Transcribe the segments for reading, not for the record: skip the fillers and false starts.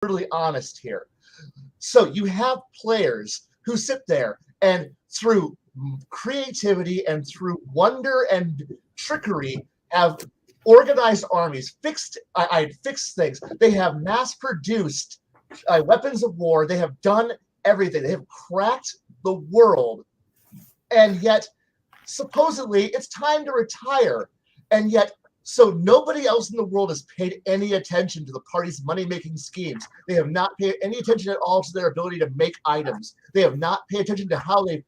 brutally honest here. So you have players who sit there and through creativity and through wonder and trickery have organized armies, fixed things. They have mass-produced weapons of war. They have done everything. They have cracked the world. And yet, supposedly, it's time to retire. And yet, so nobody else in the world has paid any attention to the party's money-making schemes. They have not paid any attention at all to their ability to make items. They have not paid attention to how they've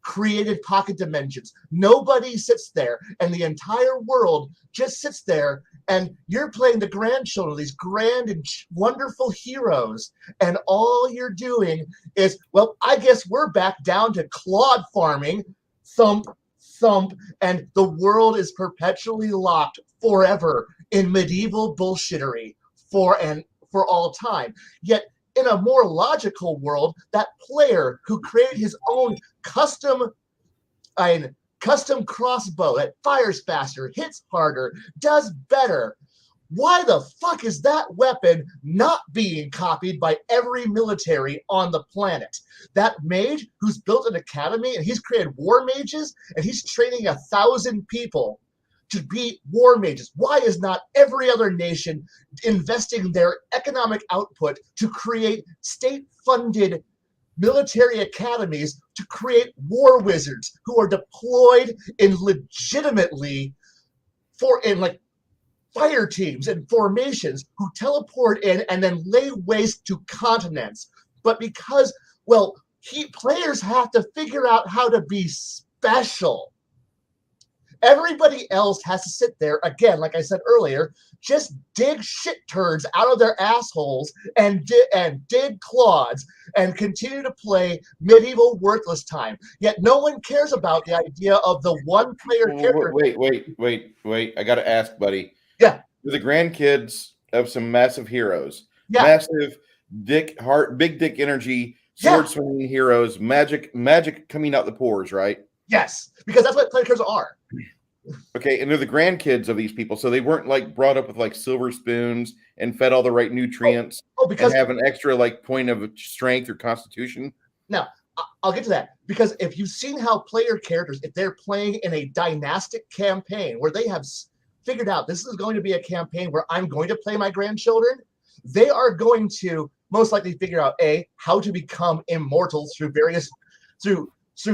created pocket dimensions. Nobody sits there, and the entire world just sits there, and you're playing the grandchildren, these grand and wonderful heroes, and all you're doing is, well, I guess we're back down to clod farming, thump, thump, and the world is perpetually locked forever in medieval bullshittery for all time. Yet in a more logical world, that player who created his own custom crossbow that fires faster, hits harder, does better. Why the fuck is that weapon not being copied by every military on the planet? That mage who's built an academy and he's created war mages and he's training 1,000 people to be war mages. Why is not every other nation investing their economic output to create state-funded military academies to create war wizards who are deployed in legitimately in fire teams and formations who teleport in and then lay waste to continents? But because, well, players have to figure out how to be special. Everybody else has to sit there, again, like I said earlier, just dig shit turds out of their assholes and dig clods and continue to play medieval worthless time. Yet no one cares about the idea of the one-player character. Wait. I got to ask, buddy. Yeah. You're the grandkids of some massive heroes. Yeah. Massive big dick energy, sword swinging heroes, magic coming out the pores, right? Yes, because that's what player characters are. Okay, and they're the grandkids of these people, so they weren't brought up with silver spoons and fed all the right nutrients because and have an extra point of strength or constitution. Now, I'll get to that, because if you've seen how player characters, if they're playing in a dynastic campaign where they have figured out this is going to be a campaign where I'm going to play my grandchildren, they are going to most likely figure out how to become immortal through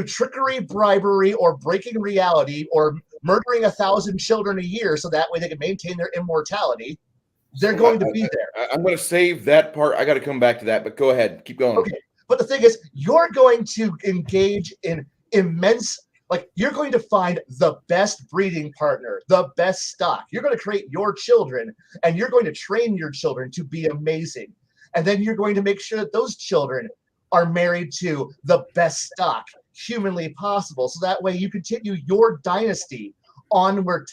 trickery, bribery, or breaking reality, or murdering 1,000 children a year so that way they can maintain their immortality. They're going to be there. I'm going to save that part. I got to come back to that, but go ahead. Keep going. Okay. But the thing is, you're going to engage in immense, you're going to find the best breeding partner, the best stock. You're going to create your children, and you're going to train your children to be amazing. And then you're going to make sure that those children are married to the best stock humanly possible, so that way you continue your dynasty onward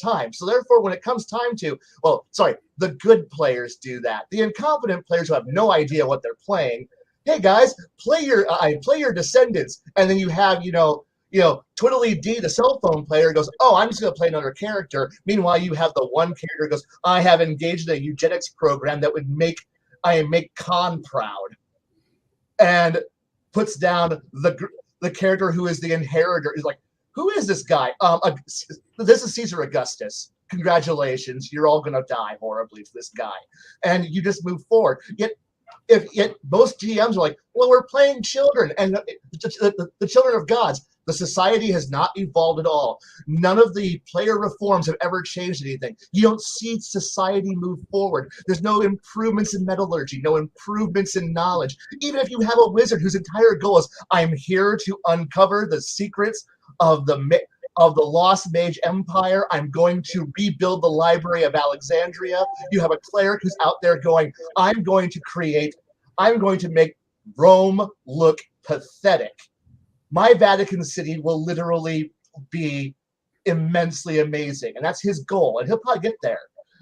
time. So therefore, when it comes time to, the good players do that. The incompetent players who have no idea what they're playing, hey guys, play your descendants, and then you have Twiddly D, the cell phone player, goes, oh, I'm just going to play another character. Meanwhile, you have the one character who goes, I have engaged in a eugenics program that would make Khan proud, and puts down the character who is the inheritor. Is like, who is this guy? This is Caesar Augustus. Congratulations, you're all going to die horribly to this guy, and you just move forward. Yet most GMs are like, well, we're playing children, and the children of gods. The society has not evolved at all. None of the player reforms have ever changed anything. You don't see society move forward. There's no improvements in metallurgy, no improvements in knowledge. Even if you have a wizard whose entire goal is, I'm here to uncover the secrets of the Lost Mage Empire. I'm going to rebuild the Library of Alexandria. You have a cleric who's out there going, I'm going to make Rome look pathetic. My Vatican City will literally be immensely amazing. And that's his goal. And he'll probably get there.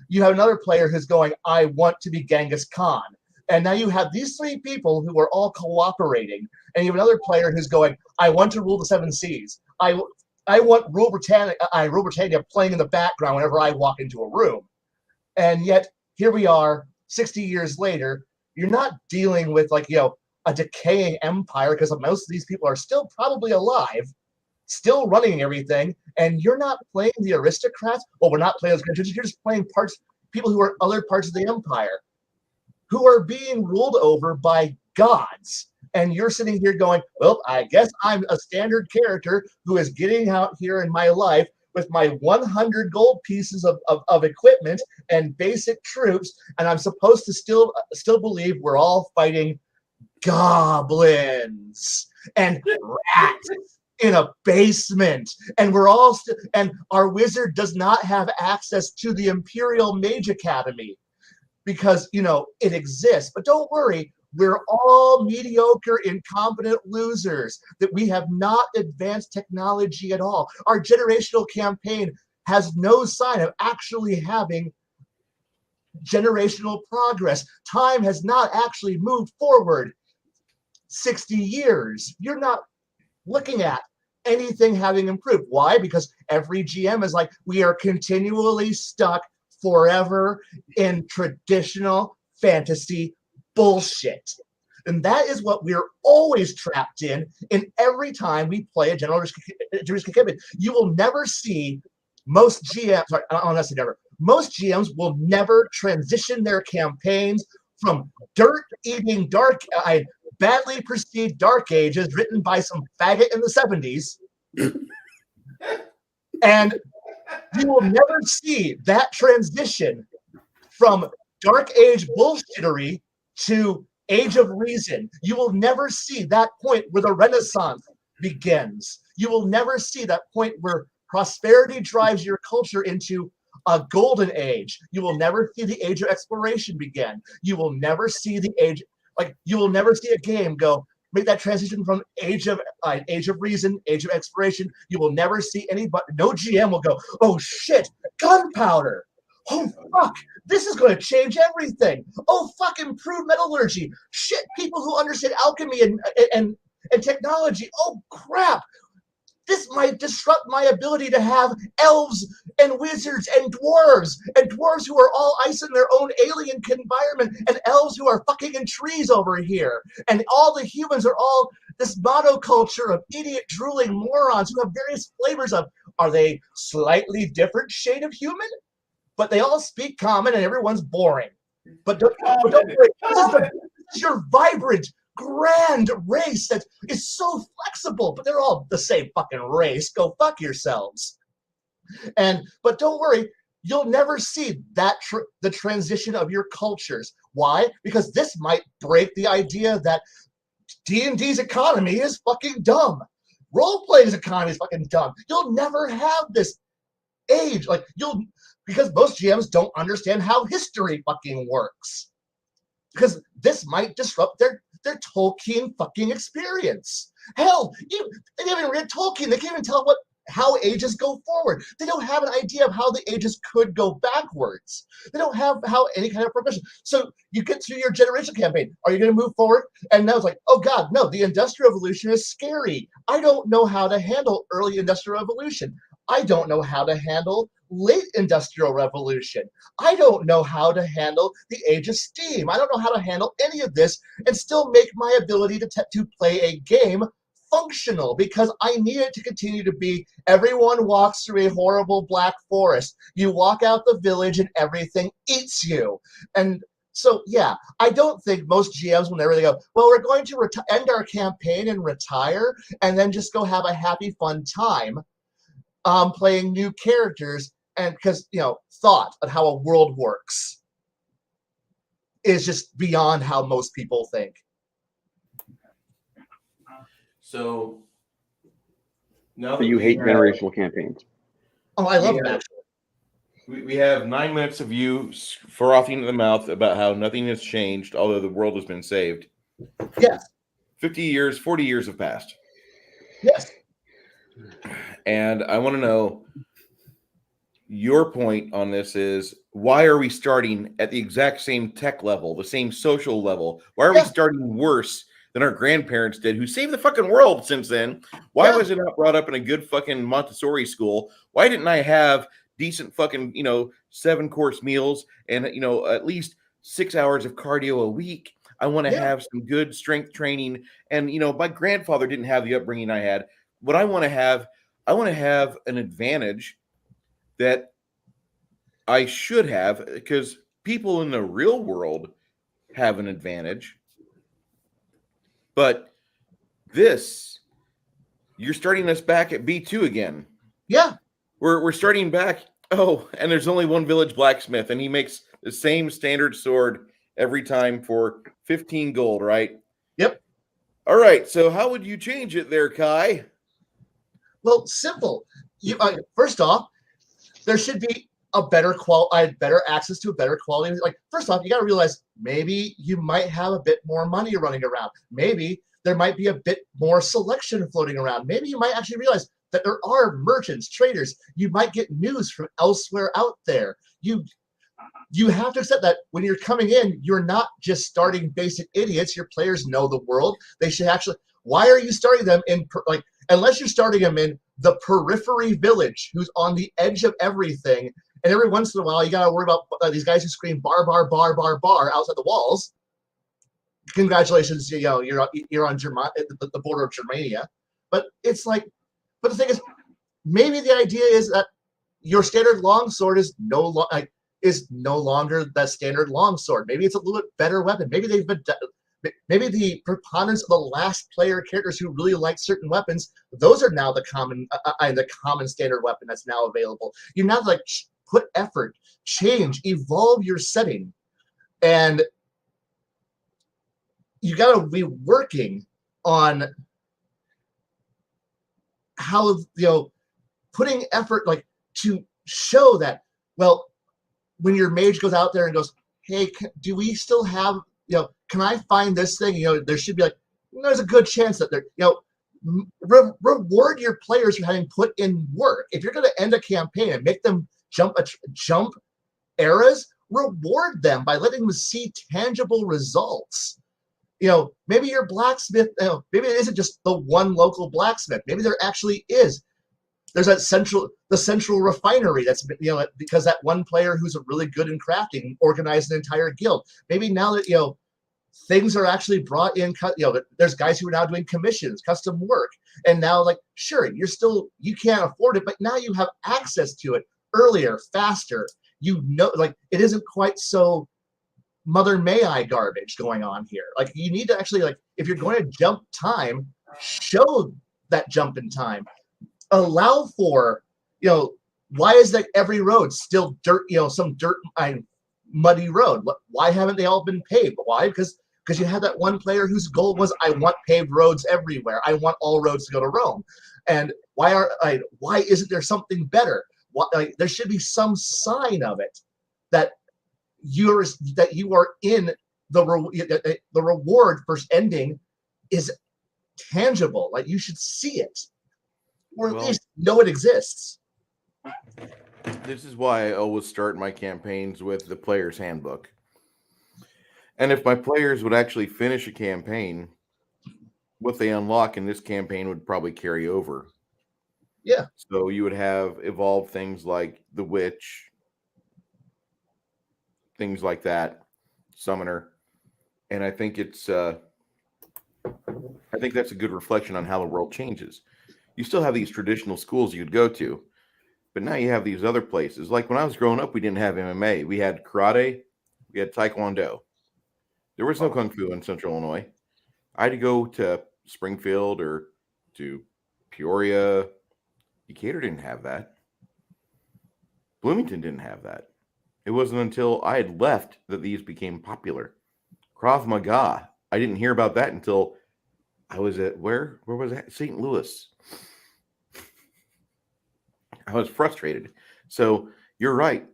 You have another player who's going, I want to be Genghis Khan. And now you have these three people who are all cooperating. And you have another player who's going, I want to rule the seven seas. I want rule Britannia playing in the background whenever I walk into a room. And yet, here we are, 60 years later, you're not dealing with like, a decaying empire, because most of these people are still probably alive, still running everything, and you're not playing the aristocrats. Well, we're not playing those countries. You're just playing people who are other parts of the empire, who are being ruled over by gods. And you're sitting here going, well, I guess I'm a standard character who is getting out here in my life with my 100 gold pieces of equipment and basic troops, and I'm supposed to still believe we're all fighting goblins and rats in a basement, and we're all and our wizard does not have access to the Imperial Mage Academy because it exists. But don't worry, we're all mediocre, incompetent losers, that we have not advanced technology at all. Our generational campaign has no sign of actually having generational progress. Time has not actually moved forward 60 years. You're not looking at anything having improved. Why? Because every GM is like, we are continually stuck forever in traditional fantasy bullshit. And that is what we're always trapped in every time we play a general campaign. You will never see most GMs, sorry, honestly never, most GMs will never transition their campaigns from dirt-eating badly perceived dark ages written by some faggot in the 70s. And you will never see that transition from dark age bullshittery to age of reason. You will never see that point where the Renaissance begins. You will never see that point where prosperity drives your culture into a golden age. You will never see the age of exploration begin. You will never see the age, you will never see a game make that transition from age of reason, age of exploration. You will never see no GM will go, oh shit, gunpowder. Oh fuck, this is going to change everything. Oh fuck, improved metallurgy. Shit, people who understand alchemy and technology. Oh crap, this might disrupt my ability to have elves and wizards and dwarves who are all ice in their own alien environment, and elves who are fucking in trees over here. And all the humans are all this monoculture of idiot drooling morons who have various flavors of, are they slightly different shade of human? But they all speak common and everyone's boring. But don't worry, this is your vibrant, grand race that is so flexible, but they're all the same fucking race. Go fuck yourselves. But don't worry, you'll never see that the transition of your cultures. Why? Because this might break the idea that D&D's economy is fucking dumb. Role-playing's economy is fucking dumb. You'll never have this age. Because most GMs don't understand how history fucking works. Because this might disrupt their Tolkien fucking experience. Hell, they didn't even read Tolkien. They can't even tell how ages go forward. They don't have an idea of how the ages could go backwards. They don't have any kind of progression. So you get through your generation campaign. Are you going to move forward? And now it's like, oh God, no, the Industrial Revolution is scary. I don't know how to handle early Industrial Revolution. I don't know how to handle late Industrial Revolution. I don't know how to handle the Age of Steam. I don't know how to handle any of this and still make my ability to play a game functional, because I need it to continue to be, everyone walks through a horrible black forest. You walk out the village and everything eats you. And so, yeah, I don't think most GMs, whenever they go, well, we're going to end our campaign and retire and then just go have a happy, fun time playing new characters, and because thought of how a world works is just beyond how most people think. So now you hate generational campaigns. Oh, I love that. We have 9 minutes of you frothing in the mouth about how nothing has changed, although the world has been saved. Yes. 50 years, 40 years have passed. Yes. And I want to know, your point on this is, why are we starting at the exact same tech level, the same social level? Why are we starting worse than our grandparents did, who saved the fucking world since then? Why was it not brought up in a good fucking Montessori school? Why didn't I have decent fucking, 7-course meals and, at least 6 hours of cardio a week. I want to Yeah. have some good strength training. And, my grandfather didn't have the upbringing I had. What I want to have an advantage that I should have, because people in the real world have an advantage. But you're starting us back at B2 again. Yeah. We're starting back. Oh, and there's only one village blacksmith, and he makes the same standard sword every time for 15 gold, right? Yep. All right. So how would you change it there, Kai? Well, simple. First off, there should be better access to a better quality. Like, first off, you got to realize maybe you might have a bit more money running around. Maybe there might be a bit more selection floating around. Maybe you might actually realize that there are merchants, traders. You might get news from elsewhere out there. You have to accept that when you're coming in, you're not just starting basic idiots. Your players know the world. They should actually. Why are you starting them in unless you're starting them in the periphery village, who's on the edge of everything, and every once in a while you got to worry about these guys who scream bar bar bar bar bar outside the walls. Congratulations, you're on the border of Germania, but it's like, but the thing is, maybe the idea is that your standard longsword is no longer that standard longsword. Maybe it's a little bit better weapon. Maybe maybe the preponderance of the last player characters who really like certain weapons, those are now the common standard weapon that's now available. You now put effort, change, evolve your setting, and you got to be working on how putting effort to show that, well, when your mage goes out there and goes, hey, do we still have, can I find this thing? There should be there's a good chance that they're, reward your players for having put in work. If you're going to end a campaign and make them jump eras, reward them by letting them see tangible results. Maybe your blacksmith, maybe it isn't just the one local blacksmith. Maybe there actually is. There's the central refinery that's, because that one player who's really good in crafting organized an entire guild. Maybe now that, things are actually brought in, there's guys who are now doing commissions, custom work. And now, sure, you can't afford it, but now you have access to it earlier, faster. It isn't quite so Mother May I garbage going on here. You need to actually, if you're going to jump time, show that jump in time. Allow for, why is that every road still dirt, some dirt, muddy road? Why haven't they all been paved? Why? Because you had that one player whose goal was, I want paved roads everywhere. I want all roads to go to Rome. And why isn't there something better? There should be some sign of it that you are in the reward for ending is tangible. You should see it, or at least know it exists. This is why I always start my campaigns with the player's handbook. And if my players would actually finish a campaign, what they unlock in this campaign would probably carry over. Yeah. So you would have evolved things like the witch, things like that, summoner. And I think that's a good reflection on how the world changes. You still have these traditional schools you'd go to, but now you have these other places. Like when I was growing up, we didn't have MMA. We had karate, we had taekwondo. There was no kung fu in Central Illinois. I had to go to Springfield or to Peoria. Decatur didn't have that. Bloomington didn't have that. It wasn't until I had left that these became popular. Krav Maga, I didn't hear about that until I was at, where was that? St. Louis. I was frustrated. So you're right.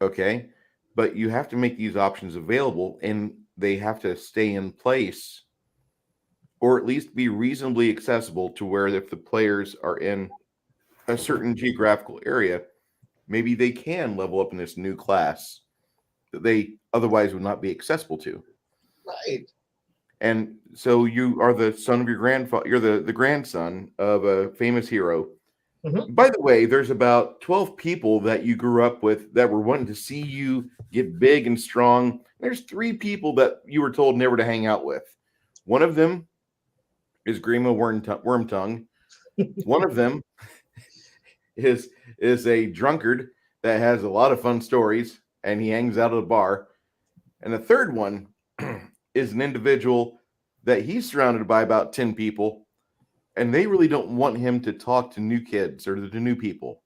Okay. But you have to make these options available, and they have to stay in place, or at least be reasonably accessible to where, if the players are in a certain geographical area, maybe they can level up in this new class that they otherwise would not be accessible to. Right. And so you are the son of your grandfather. You're the grandson of a famous hero. Mm-hmm. By the way, there's about 12 people that you grew up with that were wanting to see you get big and strong There's 3 people that you were told never to hang out with. One of them is Grima Wormtongue. One of them is a drunkard that has a lot of fun stories, and he hangs out at a bar. And the third one is an individual that he's surrounded by about 10 people, and they really don't want him to talk to new kids or to new people.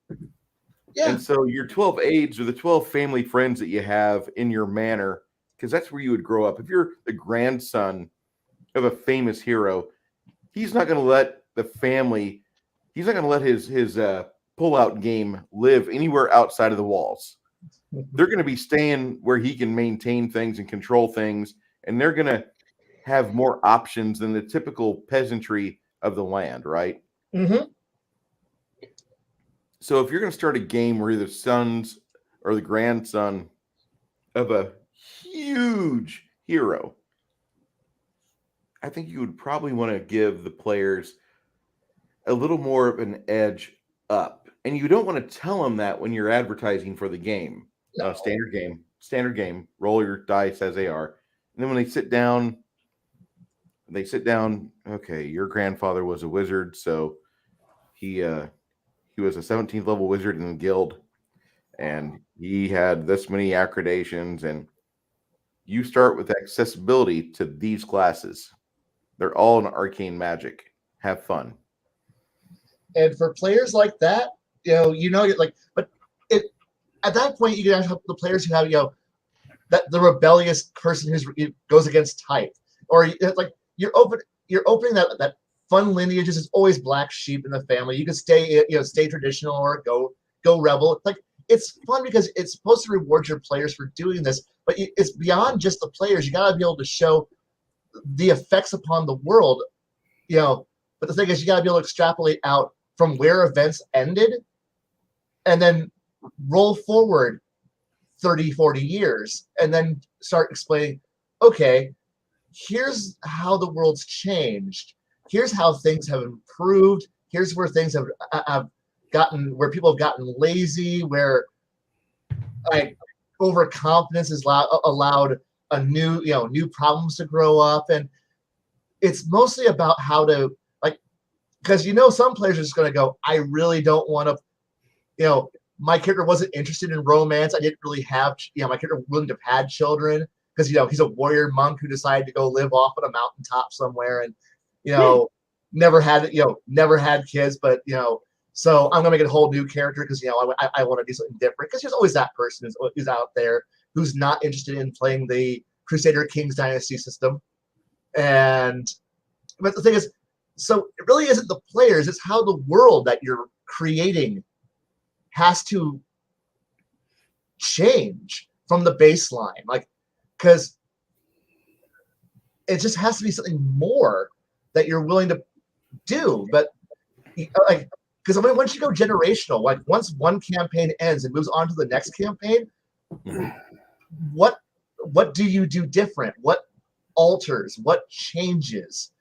Yeah. And so your 12 aides are the 12 family friends that you have in your manor, because that's where you would grow up. If you're the grandson of a famous hero, he's not going to let the family, he's not going to let his pull-out game live anywhere outside of the walls. They're going to be staying where he can maintain things and control things, and they're going to have more options than the typical peasantry of the land, right? Mm-hmm. So if you're going to start a game where you're the sons or the grandson of a huge hero, I think you would probably want to give the players a little more of an edge up. And you don't want to tell them that when you're advertising for the game. No. Standard game, roll your dice as they are. And then when they sit down, okay, your grandfather was a wizard, so he was a 17th level wizard in the guild, and he had this many accreditations, and you start with accessibility to these classes. They're all in arcane magic. Have fun. And for players like that, but at that point, you can have the players who have, that the rebellious person who goes against type, or you're opening that fun lineages. Is always black sheep in the family. You can stay traditional or go rebel. Like, it's fun because it's supposed to reward your players for doing this, but it's beyond just the players. You got to be able to show the effects upon the world, But the thing is, you got to be able to extrapolate out from where events ended, and then roll forward 30, 40 years, and then start explaining, okay, here's how the world's changed. Here's how things have improved. Here's where things have gotten, where people have gotten lazy, where overconfidence has allowed a new problems to grow up. And it's mostly about how to, because some players are just going to go, I really don't want to, my character wasn't interested in romance. I didn't really have, my character wouldn't have had children because, he's a warrior monk who decided to go live off on a mountaintop somewhere and, never had kids, but, so I'm going to make a whole new character because, I want to do something different, because there's always that person who's out there who's not interested in playing the Crusader Kings Dynasty system. But the thing is, so it really isn't the players, it's how the world that you're creating has to change from the baseline. Because it just has to be something more that you're willing to do. But because once you go generational, once one campaign ends and moves on to the next campaign, what do you do different? What alters? What changes?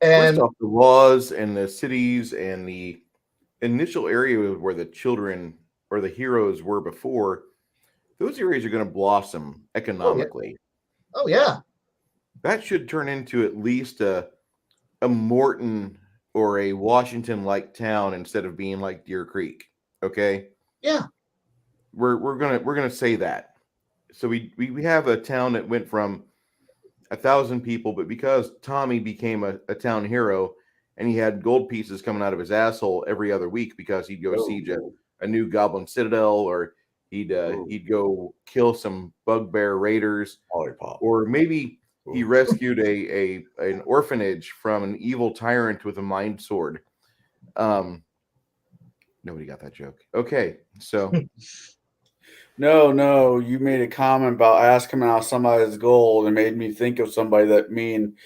And first off, the laws and the cities and the initial area where the children or the heroes were before, those areas are going to blossom economically. Oh yeah. That should turn into at least a Morton or a Washington-like town instead of being like Deer Creek. Okay. Yeah. We're gonna say that. So we have a town that went from 1,000 people, but because Tommy became a town hero and he had gold pieces coming out of his asshole every other week because he'd go siege a new goblin citadel, or he'd go kill some bugbear raiders, or maybe he rescued an orphanage from an evil tyrant with a mind sword. Nobody got that joke. Okay, so No, you made a comment about asking out somebody's gold and made me think of somebody that me and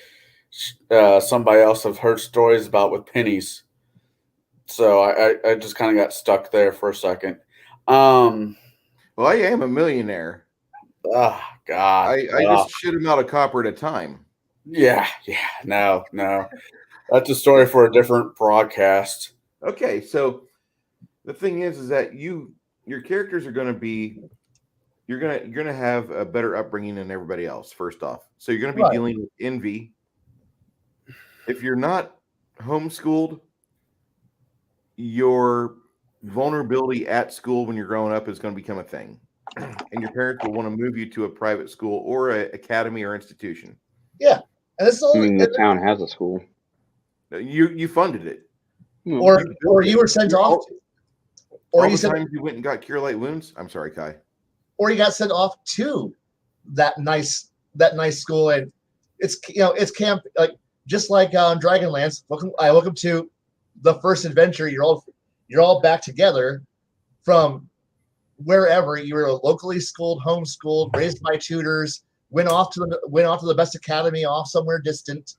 somebody else have heard stories about with pennies. So I just kind of got stuck there for a second. Well, I am a millionaire. Oh, God. I just shit him out a copper at a time. Yeah. No. That's a story for a different broadcast. Okay, so the thing is that your characters are going to be you're gonna have a better upbringing than everybody else. First off, so you're gonna be Right. dealing with envy. If you're not homeschooled, your vulnerability at school when you're growing up is going to become a thing, and your parents will want to move you to a private school or an academy or institution. Yeah, and this is I all, mean, the town has a school. You funded it, or you were sent off, or all you the said, times you went and got cure light wounds. I'm sorry, Kai. or you got sent off to that nice school, and it's it's camp, like just like Dragonlance. Welcome to the first adventure. You're all back together from wherever you were, locally schooled, homeschooled, raised by tutors, went off to the best academy off somewhere distant,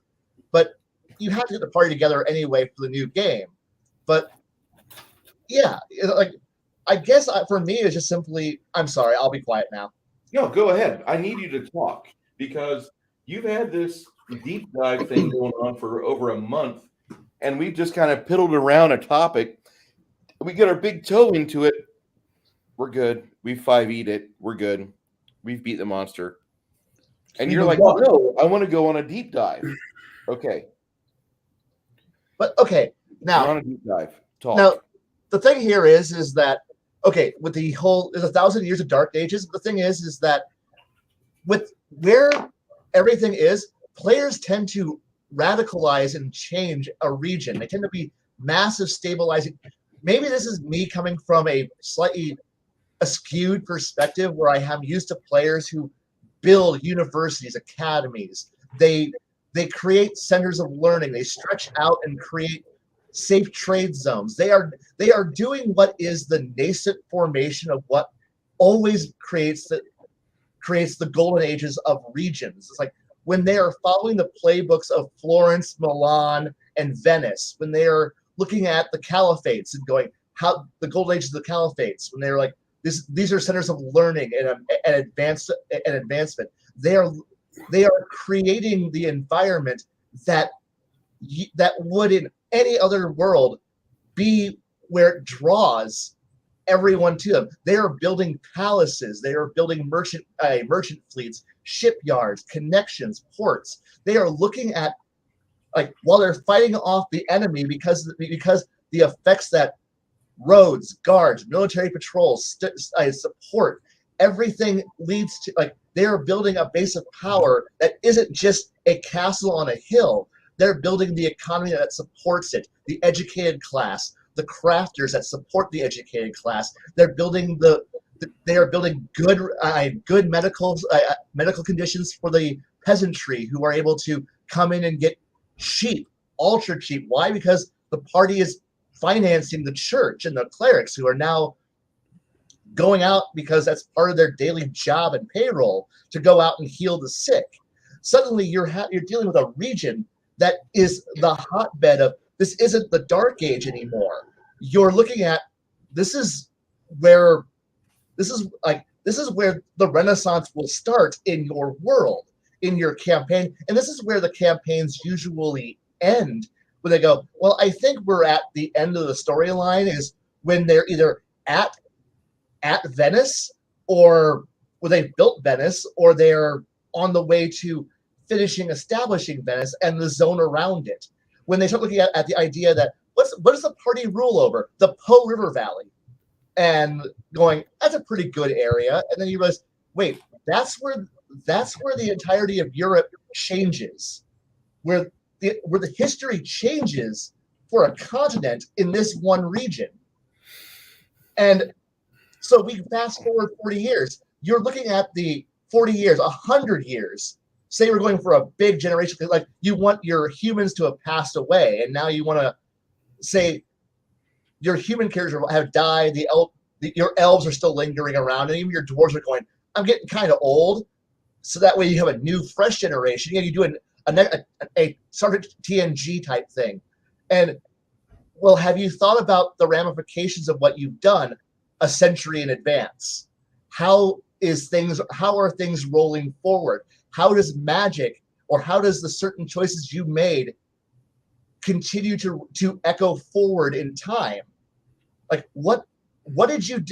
but you had to get the party together anyway for the new game. But yeah, like I guess for me it's just simply, I'm sorry, I'll be quiet now. No, go ahead. I need you to talk because you've had this deep dive thing going on for over a month, and we've just kind of piddled around a topic. We get our big toe into it. We're good. We 5E'd it. We're good. We've beat the monster. And you're like, oh, no, I want to go on a deep dive. Okay. But okay, now We're on a deep dive. Talk. Now, the thing here is that, okay, with the whole, there's 1,000 years of Dark Ages. The thing is that with where everything is, players tend to radicalize and change a region. They tend to be massive stabilizing. Maybe this is me coming from a slightly skewed perspective where I am used to players who build universities, academies. They create centers of learning. They stretch out and create safe trade zones. They are doing what is the nascent formation of what always creates the golden ages of regions. It's like when they are following the playbooks of Florence, Milan, and Venice, when they are looking at the caliphates and going, how the golden ages of the caliphates, when they're like, these are centers of learning and advancement. They are creating the environment that would in any other world be where it draws everyone to them. They are building palaces. They are building merchant fleets, shipyards, connections, ports. They are looking at, like, while they're fighting off the enemy because the effects that roads, guards, military patrols, support, everything leads to, like, they are building a base of power that isn't just a castle on a hill. They're building the economy that supports it, the educated class, the crafters that support the educated class. They're building they are building good medical conditions for the peasantry who are able to come in and get cheap, ultra cheap. Why? Because the party is financing the church and the clerics who are now going out because that's part of their daily job and payroll to go out and heal the sick. Suddenly you're dealing with a region that is the hotbed of, this isn't the Dark Age anymore. You're looking at, this is where the Renaissance will start in your world, in your campaign, and this is where the campaigns usually end, when they go, well, I think we're at the end of the storyline, is when they're either at Venice, or where they've built Venice, or they're on the way to establishing Venice and the zone around it. When they start looking at the idea that what does the party rule over? The Po River Valley. And going, that's a pretty good area. And then you realize, wait, that's where the entirety of Europe changes. Where the history changes for a continent in this one region. And so we fast forward 40 years. You're looking at the 40 years, 100 years. Say we're going for a big generation, like you want your humans to have passed away, and now you want to say your human characters have died, your elves are still lingering around, and even your dwarves are going, I'm getting kind of old. So that way you have a new, fresh generation. You do a sort of TNG type thing. And, well, have you thought about the ramifications of what you've done a century in advance? How are things rolling forward? How does magic, or how does the certain choices you made continue to echo forward in time? Like what did you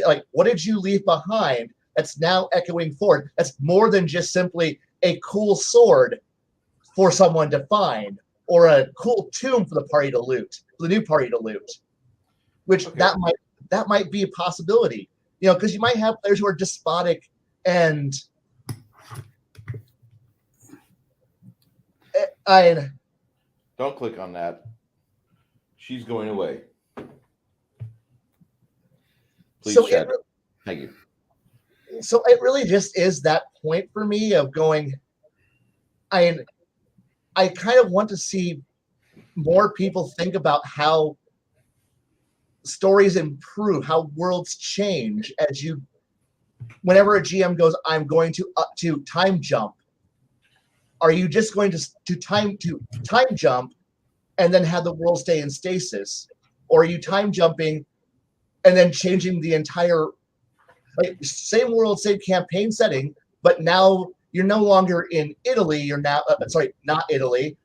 leave behind that's now echoing forward. That's more than just simply a cool sword for someone to find, or a cool tomb for the party to loot, for the new party to loot. Which that might be a possibility, because you might have players who are despotic and don't click on that. She's going away. Please, so chat. Thank you. So it really just is that point for me of going, I kind of want to see more people think about how stories improve, how worlds change whenever a GM goes, I'm going to time jump. Are you just going to time jump and then have the world stay in stasis? Or are you time jumping and then changing the entire, same world, same campaign setting, but now you're no longer in Italy. You're now, not Italy,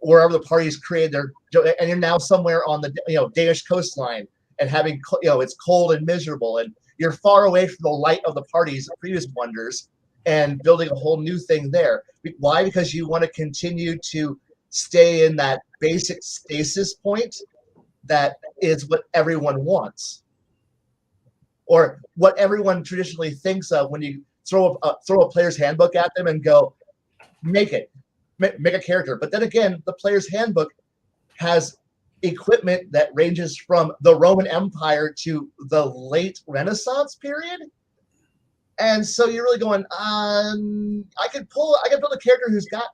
wherever the parties created and you're now somewhere on the Danish coastline and having it's cold and miserable, and you're far away from the light of the party's previous wonders and building a whole new thing there. Why? Because you want to continue to stay in that basic stasis point that is what everyone wants, or what everyone traditionally thinks of when you throw a player's handbook at them and go, make a character. But then again, the player's handbook has equipment that ranges from the Roman Empire to the late Renaissance period. And so you're really going, I could build a character who's got,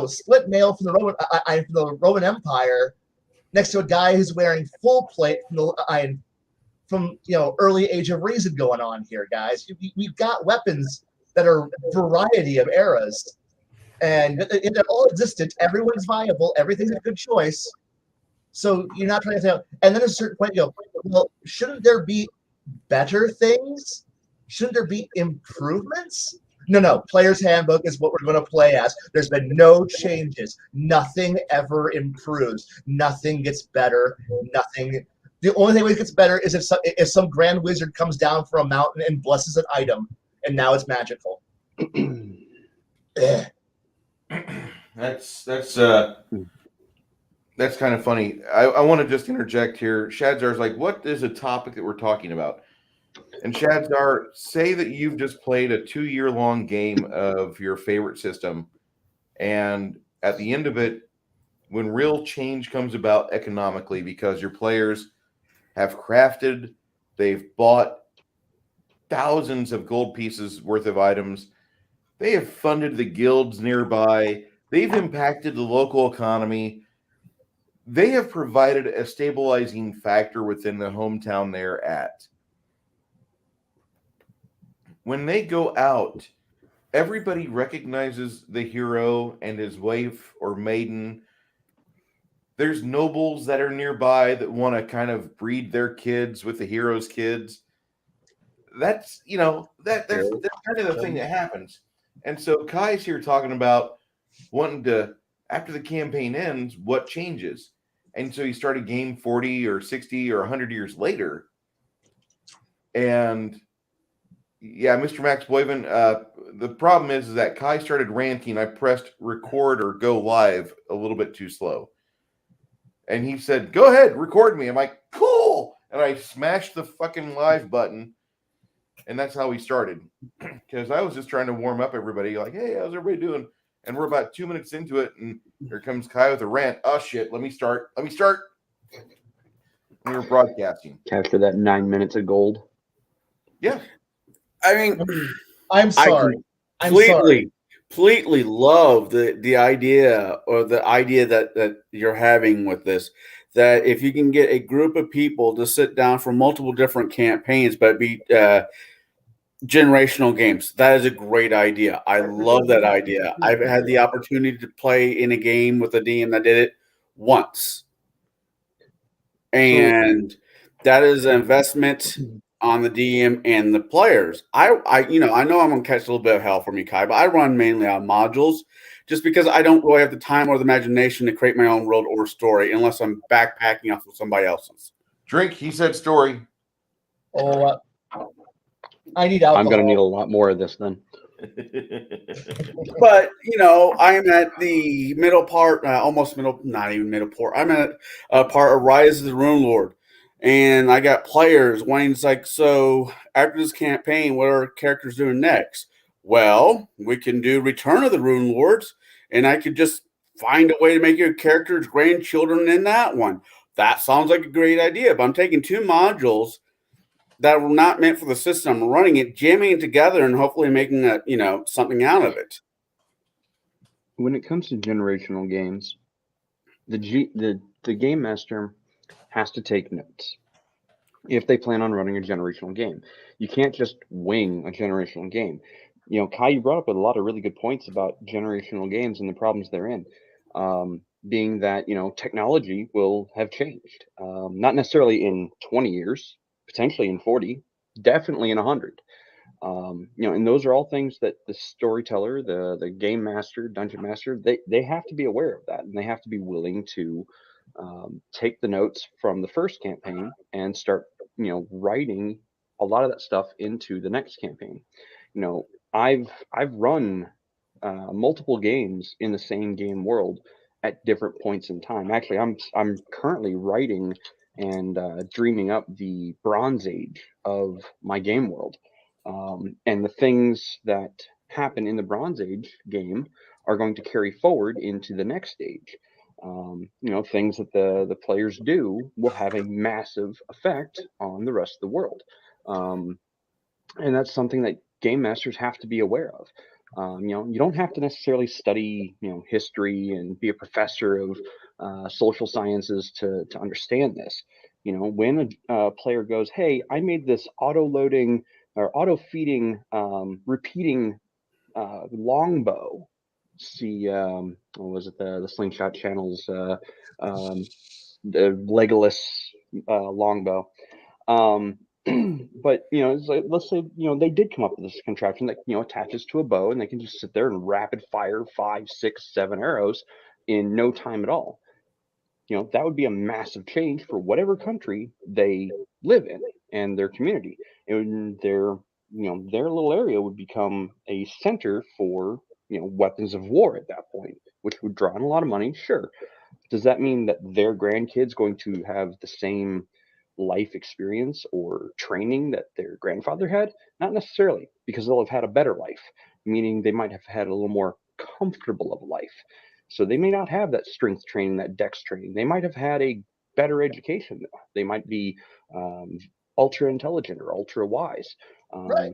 split mail from the Roman Empire next to a guy who's wearing full plate from early Age of Reason going on here, guys. We've got weapons that are variety of eras, and they're all existent. Everyone's viable. Everything's a good choice. So you're not trying to say, and then at a certain point, well, shouldn't there be better things? Shouldn't there be improvements? No. Player's handbook is what we're going to play as. There's been no changes. Nothing ever improves. Nothing gets better. Nothing. The only thing that gets better is if some grand wizard comes down from a mountain and blesses an item, and now it's magical. That's kind of funny. I want to just interject here. Shadzar's like, what is a topic that we're talking about? And Shadzar, say that you've just played a 2-year-long game of your favorite system, and at the end of it, when real change comes about economically because your players have crafted, they've bought thousands of gold pieces worth of items, they have funded the guilds nearby, they've impacted the local economy, they have provided a stabilizing factor within the hometown they're at. When they go out, everybody recognizes the hero and his wife or maiden. There's nobles that are nearby that want to kind of breed their kids with the hero's kids. That's kind of the thing that happens. And so Kai's here talking about wanting to, after the campaign ends, what changes. And so he started game 40 or 60 or 100 years later. And yeah, Mr. Max Boyven, the problem is that Kai started ranting. I pressed record or go live a little bit too slow. And he said, go ahead, record me. I'm like, cool. And I smashed the fucking live button. And that's how we started. Because I was just trying to warm up everybody. Like, hey, how's everybody doing? And we're about 2 minutes into it. And here comes Kai with a rant. Oh, shit. Let me start. And we were broadcasting. After that 9 minutes of gold. Yeah. I mean, I'm sorry. Completely love the idea, or the idea that you're having with this, that if you can get a group of people to sit down for multiple different campaigns, but be generational games, that is a great idea. I love that idea. I've had the opportunity to play in a game with a DM that did it once, and that is an investment on the DM and the players. I know I'm going to catch a little bit of hell from you, Kai, but I run mainly on modules just because I don't really have the time or the imagination to create my own world or story unless I'm backpacking off of somebody else's. Drink, he said story. Oh, I need alcohol. I'm going to need a lot more of this then. But I'm at the middle part, almost middle, not even middle part. I'm at a part of Rise of the Rune Lord, and I got players wanting so after this campaign, what are our characters doing next? Well, we can do Return of the Rune Lords, and I could just find a way to make your character's grandchildren in that one. That sounds like a great idea, but I'm taking 2 modules that were not meant for the system, running it, jamming it together, and hopefully making something out of it. When it comes to generational games, the game master has to take notes if they plan on running a generational game. You can't just wing a generational game. Kai, you brought up a lot of really good points about generational games and the problems they're in. Being that technology will have changed, not necessarily in 20 years, potentially in 40, definitely in 100. And those are all things that the storyteller, the game master, dungeon master, they have to be aware of that, and they have to be willing to take the notes from the first campaign and start writing a lot of that stuff into the next campaign. I've run multiple games in the same game world at different points in time. Actually, I'm currently writing and dreaming up the Bronze Age of my game world, and the things that happen in the Bronze Age game are going to carry forward into the next age. Things that the players do will have a massive effect on the rest of the world, and that's something that game masters have to be aware of. You don't have to necessarily study, history and be a professor of social sciences to understand this. When a player goes, "Hey, I made this auto-loading or auto-feeding, repeating longbow." See, what was it? The Slingshot Channel's the Legolas longbow. But it's like, let's say they did come up with this contraption that attaches to a bow, and they can just sit there and rapid fire 5, 6, 7 arrows in no time at all. That would be a massive change for whatever country they live in and their community, and their little area would become a center for weapons of war at that point, which would draw in a lot of money. Sure. Does that mean that their grandkids going to have the same life experience or training that their grandfather had? Not necessarily, because they'll have had a better life, meaning they might have had a little more comfortable of a life. So they may not have that strength training, that dex training. They might have had a better education. They might be ultra intelligent or ultra wise. Right.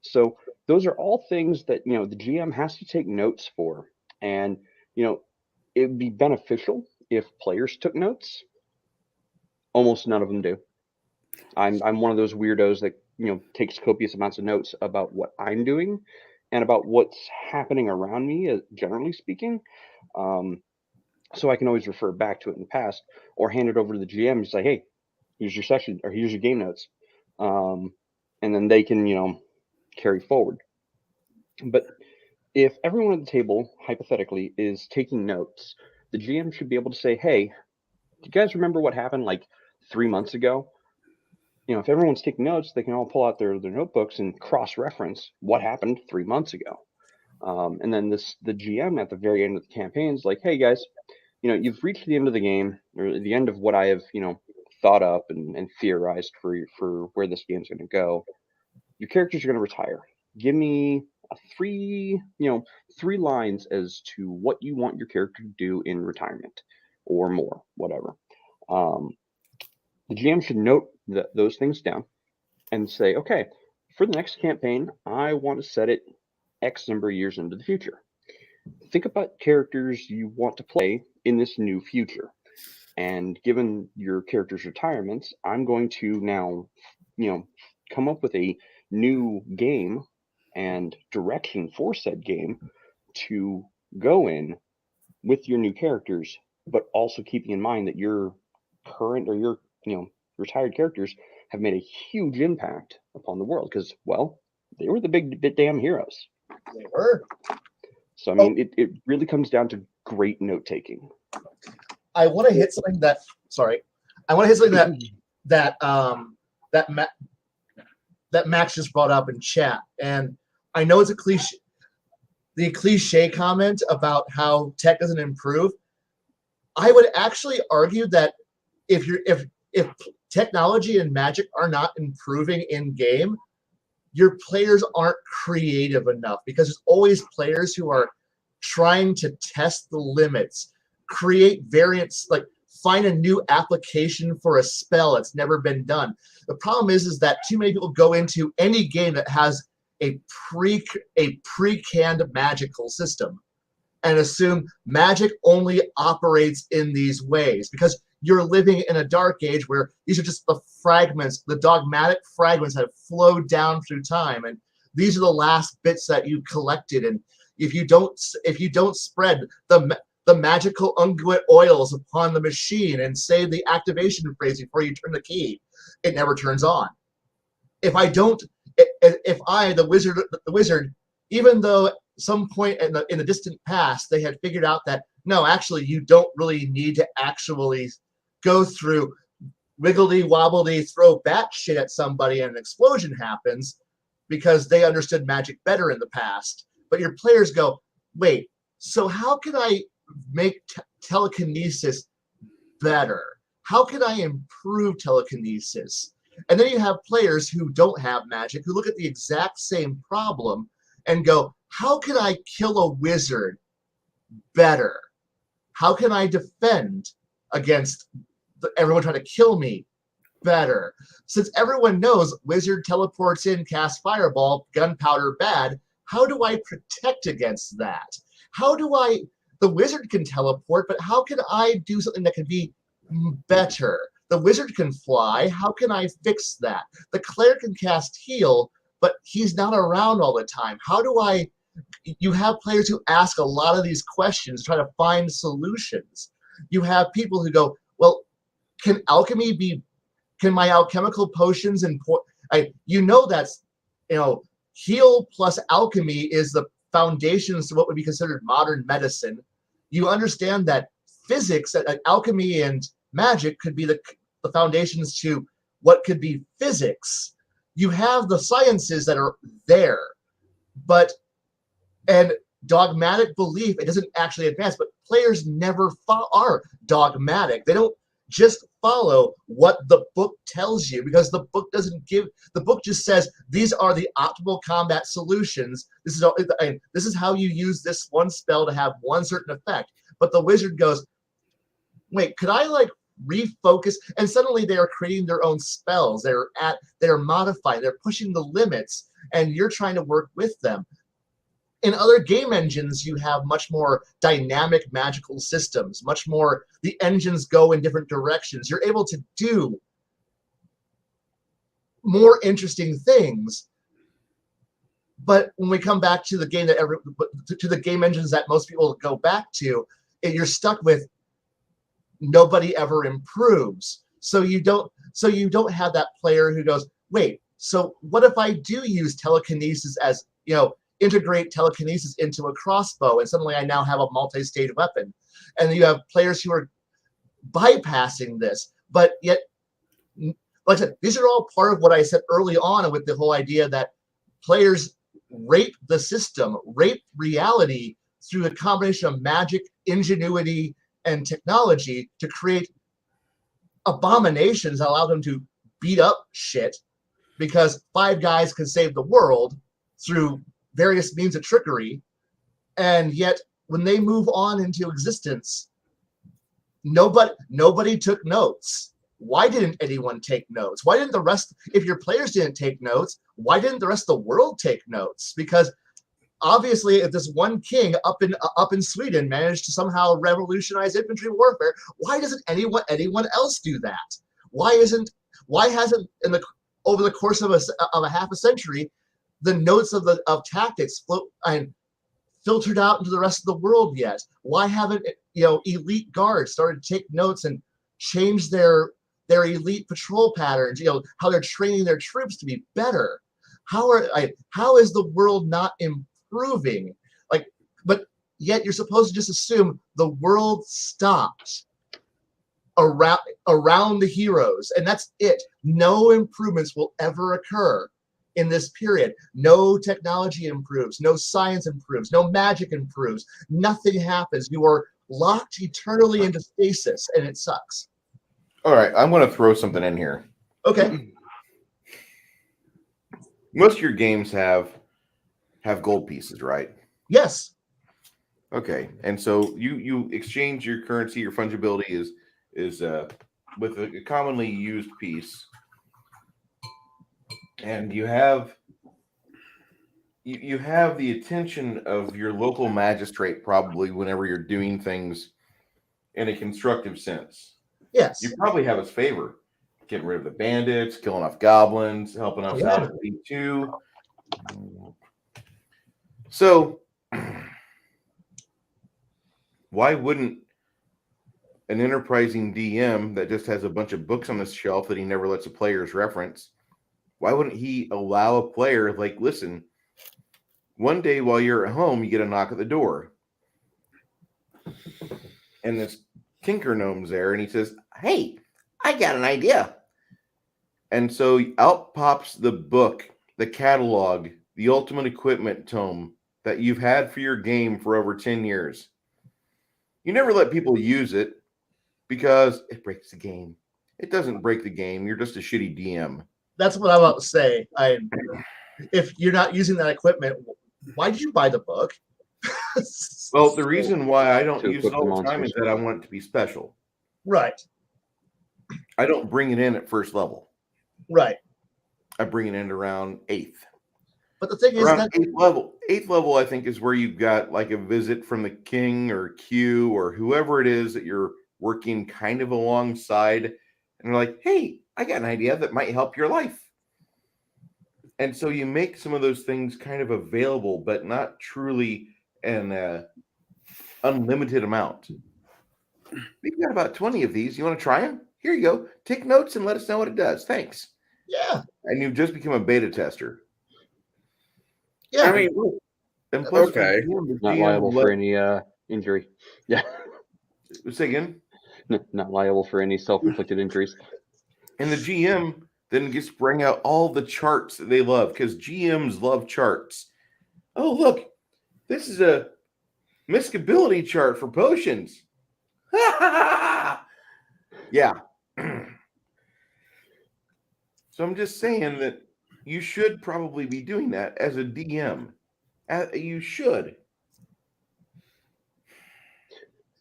So those are all things that the GM has to take notes for, and it would be beneficial if players took notes. Almost none of them do. I'm one of those weirdos that takes copious amounts of notes about what I'm doing and about what's happening around me, generally speaking. So I can always refer back to it in the past or hand it over to the GM and say, "Hey, here's your session or here's your game notes," and then they can carry forward. But if everyone at the table, hypothetically, is taking notes, the GM should be able to say, "Hey, do you guys remember what happened like 3 months ago?" If everyone's taking notes, they can all pull out their notebooks and cross-reference what happened 3 months ago. And then the GM at the very end of the campaign is like, "Hey guys, you've reached the end of the game, or the end of what I have, thought up and theorized for where this game's going to go. Your characters are going to retire. Give me three lines as to what you want your character to do in retirement, or more, whatever." The GM should note those things down and say, "Okay, for the next campaign, I want to set it X number of years into the future. Think about characters you want to play in this new future. And given your character's retirements, I'm going to now, come up with a new game and direction for said game to go in with your new characters, but also keeping in mind that your current or your, retired characters have made a huge impact upon the world because, well, they were the big damn heroes." They were. So, I mean, it really comes down to great note taking. I want to hit something that. Sorry, I want to hit something that that Max just brought up in chat, and I know it's a cliche, the cliche comment about how tech doesn't improve. I would actually argue that if technology and Magic are not improving in game, your players aren't creative enough, because there's always players who are trying to test the limits, create variants, like find a new application for a spell that's never been done. The problem is that too many people go into any game that has a pre-canned magical system and assume Magic only operates in these ways, because you're living in a dark age where these are just the fragments, the dogmatic fragments that have flowed down through time, and these are the last bits that you collected. And if you don't spread the magical unguent oils upon the machine and say the activation phrase before you turn the key, it never turns on. If I, the wizard, even though at some point in the distant past they had figured out that no, actually you don't really need to actually go through wiggly wobbly, throw bat shit at somebody and an explosion happens, because they understood Magic better in the past. But your players go, wait, so how can I make telekinesis better? How can I improve telekinesis? And then you have players who don't have Magic who look at the exact same problem and go, how can I kill a wizard better? How can I defend against everyone trying to kill me better? Since everyone knows wizard teleports in, cast fireball, gunpowder bad, how do I protect against that? The wizard can teleport, but how can I do something that can be better? The wizard can fly, how can I fix that? The cleric can cast heal, but he's not around all the time. You have players who ask a lot of these questions, try to find solutions. You have people who go, well, can my alchemical potions and that's, heal plus alchemy is the foundations to what would be considered modern medicine. You understand that physics, alchemy and magic could be the foundations to what could be physics. You have the sciences that are there, and dogmatic belief, it doesn't actually advance, but players never are dogmatic. They don't just follow what the book tells you, because the book just says these are the optimal combat solutions. This is how you use this one spell to have one certain effect. But the wizard goes, wait, could I refocus? And suddenly they are creating their own spells. They're modifying, they're pushing the limits, and you're trying to work with them. In other game engines, you have much more dynamic magical systems, much more, the engines go in different directions. You're able to do more interesting things. But when we come back to the game to the game engines that most people go back to, you're stuck with nobody ever improves. So you don't have that player who goes, wait, so what if I do use telekinesis as, integrate telekinesis into a crossbow, and suddenly I now have a multi-stage weapon. And you have players who are bypassing this, but yet, like I said, these are all part of what I said early on with the whole idea that players rape the system, rape reality through a combination of magic, ingenuity, and technology to create abominations that allow them to beat up shit, because 5 guys can save the world through various means of trickery, and yet when they move on into existence, nobody took notes. Why didn't anyone take notes? Why didn't the rest, if your players didn't take notes, why didn't the rest of the world take notes? Because obviously, if this one king up in Sweden managed to somehow revolutionize infantry warfare, why doesn't anyone else do that? Why hasn't over the course of a half a century, the notes of tactics filtered out into the rest of the world yet? Why haven't elite guards started to take notes and change their elite patrol patterns? How they're training their troops to be better. How is the world not improving? But yet you're supposed to just assume the world stopped around the heroes, and that's it. No improvements will ever occur. in this period. No technology improves, no science improves, no magic improves. Nothing happens. You are locked eternally into stasis, and it sucks. All right, I'm going to throw something in here. Okay. Most of your games have gold pieces, right? Yes. Okay, and so you exchange your currency. Your fungibility is with a commonly used piece, and you have the attention of your local magistrate probably whenever you're doing things in a constructive sense. Yes. You probably have his favor, getting rid of the bandits, killing off goblins, helping us out at B2. So, why wouldn't an enterprising DM that just has a bunch of books on the shelf that he never lets the players reference, why wouldn't he allow a player, like, listen, one day while you're at home, you get a knock at the door. And this tinker gnome's there, and he says, hey, I got an idea. And so out pops the book, the catalog, the ultimate equipment tome that you've had for your game for over 10 years. You never let people use it because it breaks the game. It doesn't break the game. You're just a shitty DM. That's what I'm about to say. If you're not using that equipment, why did you buy the book? Well, the reason why I don't To use it equip the all the time is monsters. that I want it to be special. Right. I don't bring it in at first level. Right. I bring it in around 8th. But the thing is Around that 8th level. 8th level, I think, is where you've got like a visit from the king or Q or whoever it is that you're working kind of alongside. And they're like, hey, I got an idea that might help your life. And so you make some of those things kind of available, but not truly an unlimited amount. We've got about 20 of these. You want to try them? Here you go. Take notes and let us know what it does. Thanks. yeah. And you've just become a beta tester. Yeah. I mean, And plus, Okay. the Not GM liable for any injury. Yeah. Say again. Not liable for any self-inflicted injuries. And the GM then gets to bring out all the charts that they love because GMs love charts. Oh, look, this is a miscability chart for potions. Yeah. So I'm just saying that you should probably be doing that as a DM. You should.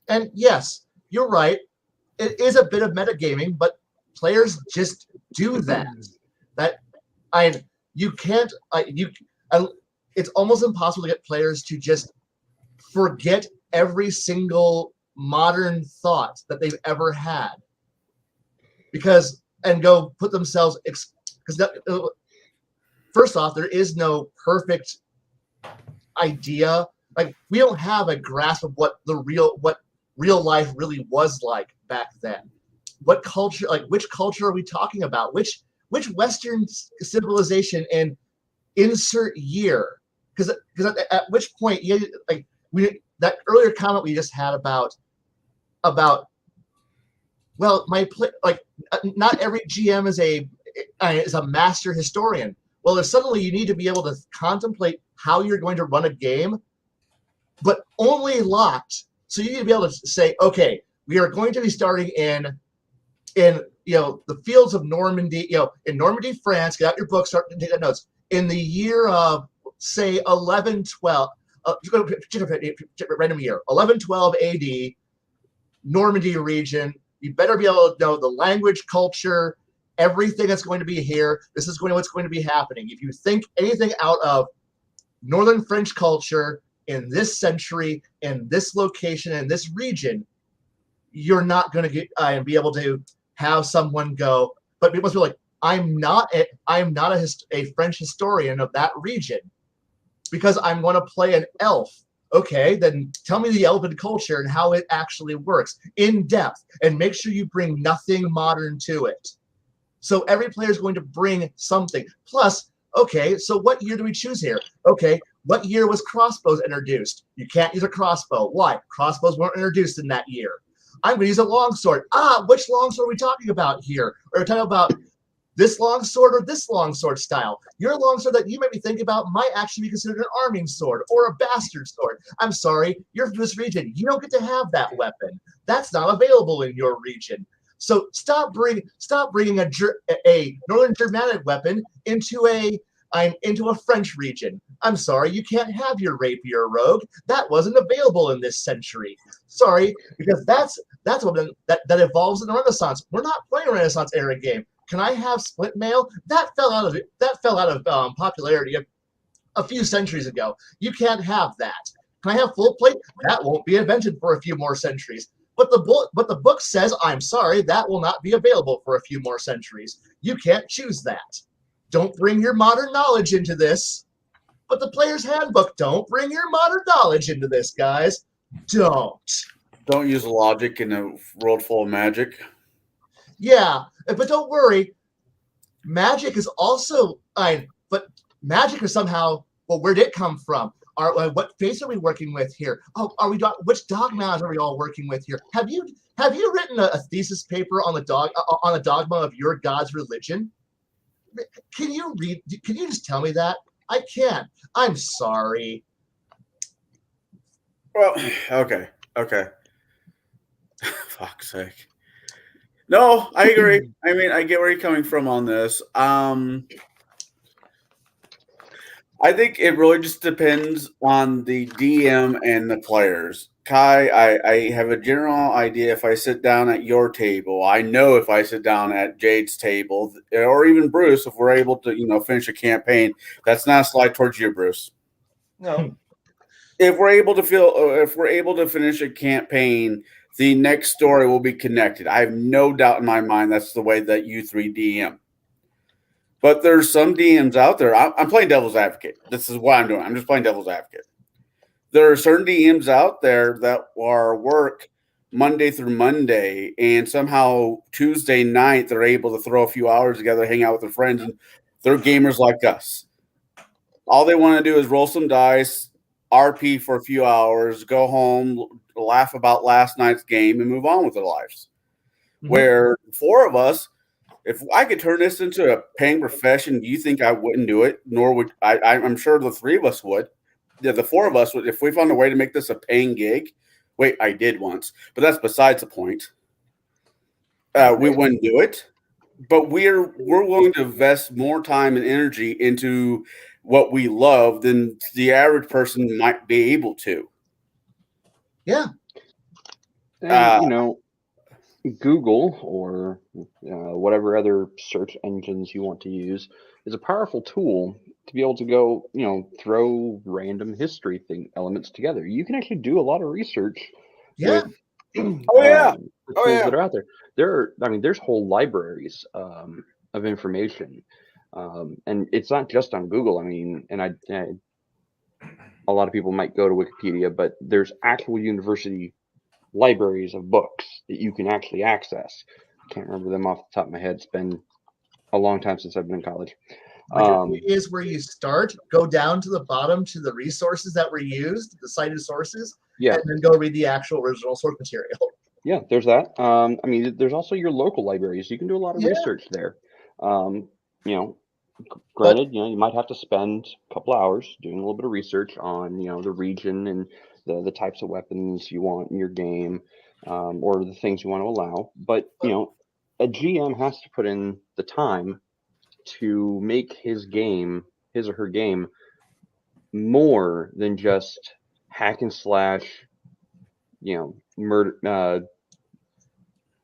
And yes, you're right. It is a bit of metagaming, but players just do that. It's almost impossible to get players to just forget every single modern thought that they've ever had, and go put themselves because first off, there is no perfect idea. Like, we don't have a grasp of what real life really was like back then. What culture, which culture are we talking about? Which Western civilization in insert year? Because at which point, that earlier comment we just had about well, not every GM is a master historian. Well, if suddenly you need to be able to contemplate how you're going to run a game, but only locked. So you need to be able to say, okay, we are going to be starting in the fields of Normandy, in Normandy, France. Get out your book, start taking notes. In the year of, say, 1112, random year, 1112 AD, Normandy region. You better be able to know the language, culture, everything that's going to be here. This is what's going to be happening. If you think anything out of Northern French culture in this century, in this location, in this region, you're not going to be able to have someone go. But people must be like, I'm not a French historian of that region because I'm going to play an elf. Okay, then tell me the elven culture and how it actually works in depth, and make sure you bring nothing modern to it. So every player is going to bring something. Plus, okay, so what year do we choose here? Okay, what year was crossbows introduced? You can't use a crossbow. Why? Crossbows weren't introduced in that year. I'm going to use a longsword. Which longsword are we talking about here? We're talking about this longsword or this longsword style. Your longsword that you might be thinking about might actually be considered an arming sword or a bastard sword. I'm sorry, you're from this region. You don't get to have that weapon. That's not available in your region. So stop bringing a Northern Germanic weapon into a French region. I'm sorry, you can't have your rapier rogue. That wasn't available in this century. Sorry, because that's what that evolves in the Renaissance. We're not playing a Renaissance era game. Can I have split mail? That fell out of popularity a few centuries ago. You can't have that. Can I have full plate? That won't be invented for a few more centuries. But the book says, I'm sorry, that will not be available for a few more centuries. You can't choose that. Don't bring your modern knowledge into this. But the player's handbook, don't bring your modern knowledge into this, guys. Don't. Don't use logic in a world full of magic. Yeah, but don't worry. Magic is also, but magic is somehow, well, where did it come from? What face are we working with here? Oh, which dogmas are we all working with here? Have you written a thesis paper on the dogma of your God's religion? Can you just tell me that? I can't. I'm sorry. Well, okay. Fuck's sake. No, I agree. I mean, I get where you're coming from on this. I think it really just depends on the DM and the players. Kai, I have a general idea if I sit down at your table. I know if I sit down at Jaide's table, or even Bruce, if we're able to, finish a campaign, that's not a slide towards you, Bruce. No. If we're able to finish a campaign, the next story will be connected. I have no doubt in my mind that's the way that you three DM. But there's some DMs out there. I'm playing devil's advocate. This is what I'm doing. I'm just playing devil's advocate. There are certain DMs out there that are work Monday through Monday, and somehow Tuesday night they're able to throw a few hours together, hang out with their friends, and they're gamers like us. All they want to do is roll some dice, RP for a few hours, go home, laugh about last night's game, and move on with their lives. Mm-hmm. Where four of us, if I could turn this into a paying profession, do you think I wouldn't do it? Nor would I. I'm sure the three of us would. Yeah, the four of us would. If we found a way to make this a paying gig, wait, I did once, but that's besides the point. We wouldn't do it, but we're willing to invest more time and energy into what we love than the average person might be able to. Yeah, and, Google or whatever other search engines you want to use is a powerful tool to be able to go, throw random history elements together. You can actually do a lot of research. Yeah. With, the tools that are out there. There's whole libraries of information, and it's not just on Google. A lot of people might go to Wikipedia, but there's actual university libraries of books that you can actually access. I can't remember them off the top of my head. It's been a long time since I've been in college. Is where you start, go down to the bottom to the resources that were used, the cited sources, and then go read the actual original source material. Yeah, there's that. There's also your local libraries. You can do a lot of research there. Granted, you might have to spend a couple hours doing a little bit of research on, the region and the types of weapons you want in your game, or the things you want to allow. But, a GM has to put in the time to make his or her game, more than just hack and slash, murder.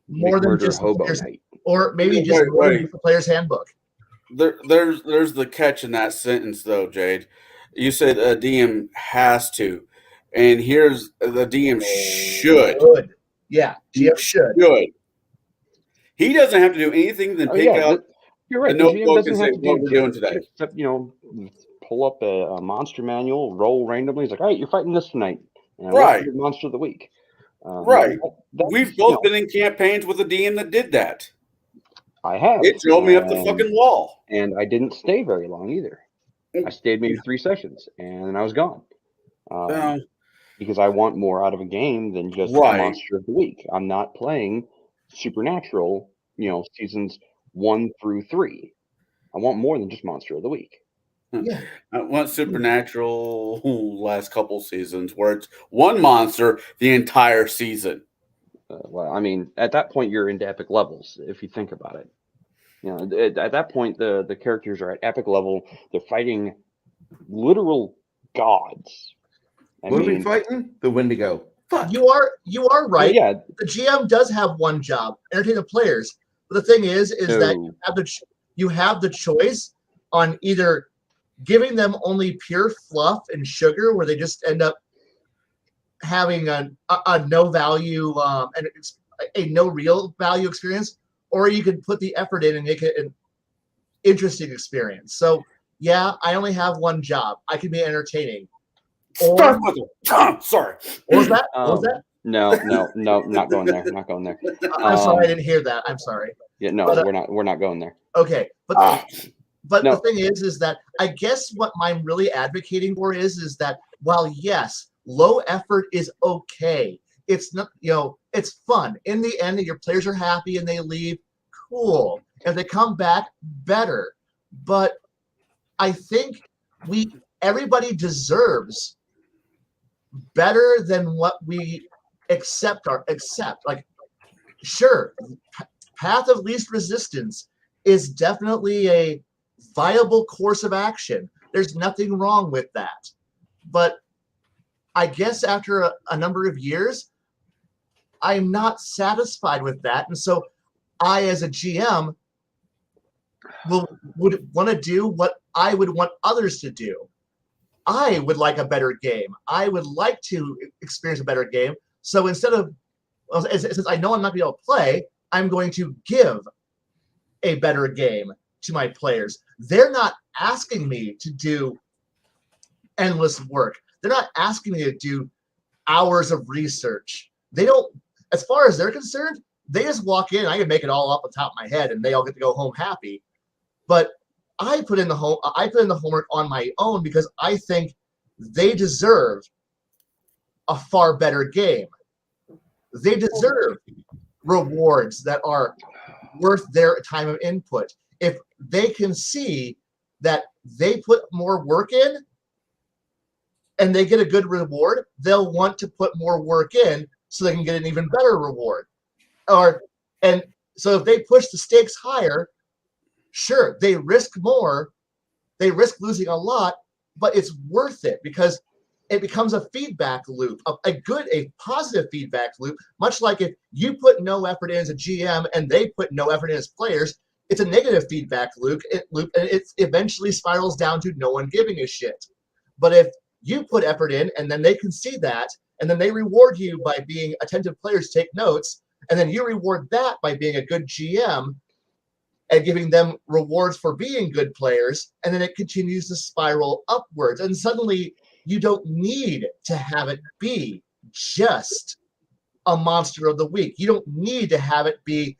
More than just hobo night, or maybe just the player's handbook. There's the catch in that sentence, though, Jaide. You said a DM has to, and here's the DM should. Yeah, GM should. He doesn't have to do anything than pick out. You're right. The notebook and say what we're doing today. Except, pull up a monster manual, roll randomly. He's like, all right, you're fighting this tonight. Right. Monster of the week. Right. We've both been in campaigns with a DM that did that. I have. It drove me up the fucking wall. And I didn't stay very long either. I stayed maybe 3 sessions, and then I was gone. Because I want more out of a game than just a monster of the week. I'm not playing Supernatural, seasons 1 through 3. I want more than just Monster of the Week. Yeah. I want Supernatural last couple seasons where it's one monster the entire season. Well, I mean, at that point, you're into epic levels, if you think about it. You know, at that point, the characters are at epic level. They're fighting literal gods. What are we fighting? The Wendigo. Fuck. You are Well, right. yeah, The GM does have one job: entertain the players. But the thing is that no. you have the choice on either giving them only pure fluff and sugar, where they just end up having a no value and a no real value experience, or you can put the effort in and make it an interesting experience. So yeah, I only have one job. I can be entertaining. Start with it. Sorry. What was that? What was that? No, not going there. Not going there. I'm sorry, I didn't hear that. I'm sorry. Yeah, no, But, we're not going there. Okay, but No. the thing is that I guess what I'm really advocating for is that while yes, low effort is okay, it's not, it's fun. In the end, your players are happy and they leave, cool. If they come back, better. But I think everybody deserves better than what we accept. Like, sure, path of least resistance is definitely a viable course of action. There's nothing wrong with that. But I guess after a number of years, I'm not satisfied with that. And so I, as a GM, would want to do what I would want others to do. I would like a better game. I would like to experience a better game. So instead of, since I know I'm not going to be able to play, I'm going to give a better game to my players. They're not asking me to do endless work. They're not asking me to do hours of research. They don't, as far as they're concerned, they just walk in. I can make it all up on top of my head, and they all get to go home happy. But I put in the homework on my own because I think they deserve a far better game. They deserve rewards that are worth their time of input. If they can see that they put more work in and they get a good reward, they'll want to put more work in so they can get an even better reward. And so if they push the stakes higher, sure, they risk more, they risk losing a lot, but it's worth it because it becomes a feedback loop, a positive feedback loop, much like if you put no effort in as a GM and they put no effort in as players, it's a negative feedback loop, and it eventually spirals down to no one giving a shit. But if you put effort in and then they can see that, and then they reward you by being attentive players, take notes, and then you reward that by being a good GM and giving them rewards for being good players, and then it continues to spiral upwards. And suddenly you don't need to have it be just a monster of the week. You don't need to have it be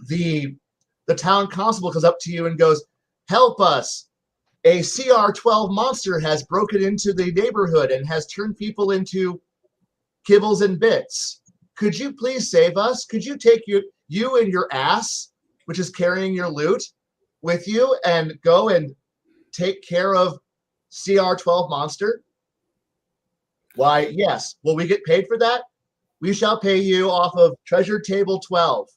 the town constable comes up to you and goes, help us. A CR12 monster has broken into the neighborhood and has turned people into kibbles and bits. Could you please save us? Could you take you and your ass, which is carrying your loot, with you and go and take care of CR12 monster? Why, yes. Will we get paid for that? We shall pay you off of Treasure Table 12.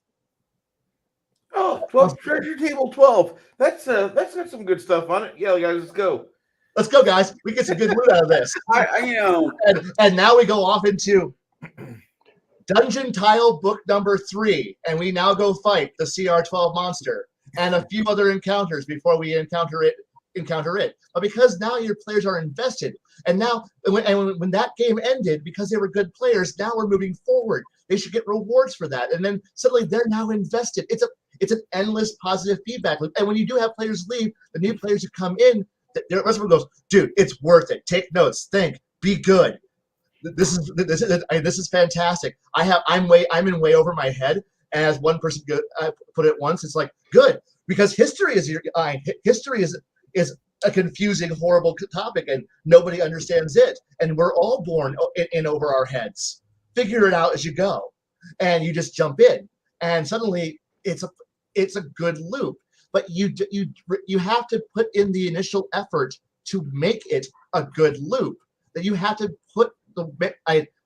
Oh, 12, Treasure Table 12. That's got some good stuff on it. Yeah, guys, let's go. Let's go, guys. We get some good loot out of this. And now we go off into Dungeon Tile Book number 3, and we now go fight the CR12 monster and a few other encounters before we encounter it. But because now your players are invested, and now when that game ended, because they were good players, now we're moving forward. They should get rewards for that, and then suddenly they're now invested. It's an endless positive feedback loop. And when you do have players leave, the new players who come in, the rest of them goes, dude, it's worth it. Take notes, think, be good. This is fantastic. I'm in way over my head. And as one person put it once, it's like, good, because history is a confusing, horrible topic, and nobody understands it. And we're all born in over our heads. Figure it out as you go, and you just jump in, and suddenly it's a good loop. but you have to put in the initial effort to make it a good loop. That you have to put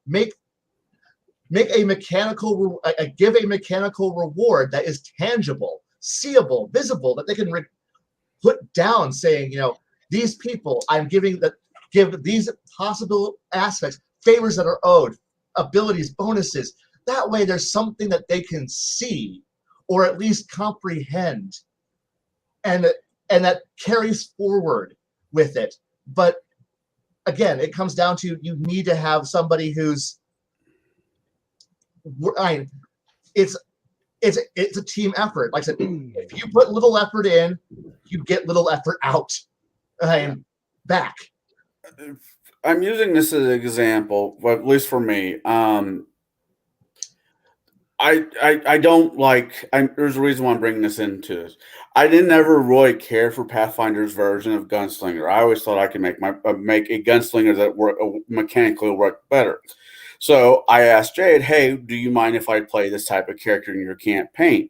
make a mechanical give a mechanical reward that is tangible, seeable, visible, that they can put down, saying, these people I'm give these possible aspects, favors that are owed, abilities, bonuses. That way there's something that they can see or at least comprehend, and that carries forward with it. But again, it comes down to, you need to have somebody who's, it's a team effort. Like I said, if you put little effort in, you get little effort out. Back. I'm using this as an example, but at least for me. I don't like. There's a reason why I'm bringing this into this. I didn't ever really care for Pathfinder's version of Gunslinger. I always thought I could make a Gunslinger that mechanically work better. So I asked Jade, "Hey, do you mind if I play this type of character in your campaign?"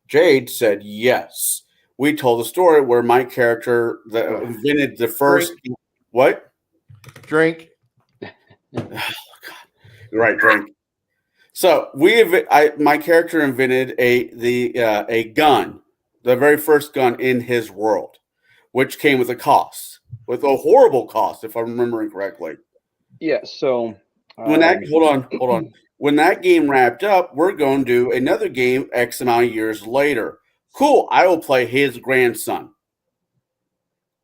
Jade said yes. We told a story where my character that invented the first. Drink. What? Drink. Oh, God. Right, drink. So my character invented a gun, the very first gun in his world, which came with a horrible cost, if I'm remembering correctly. Yeah. So hold on. When that game wrapped up, we're going to do another game X amount of years later. Cool. I will play his grandson.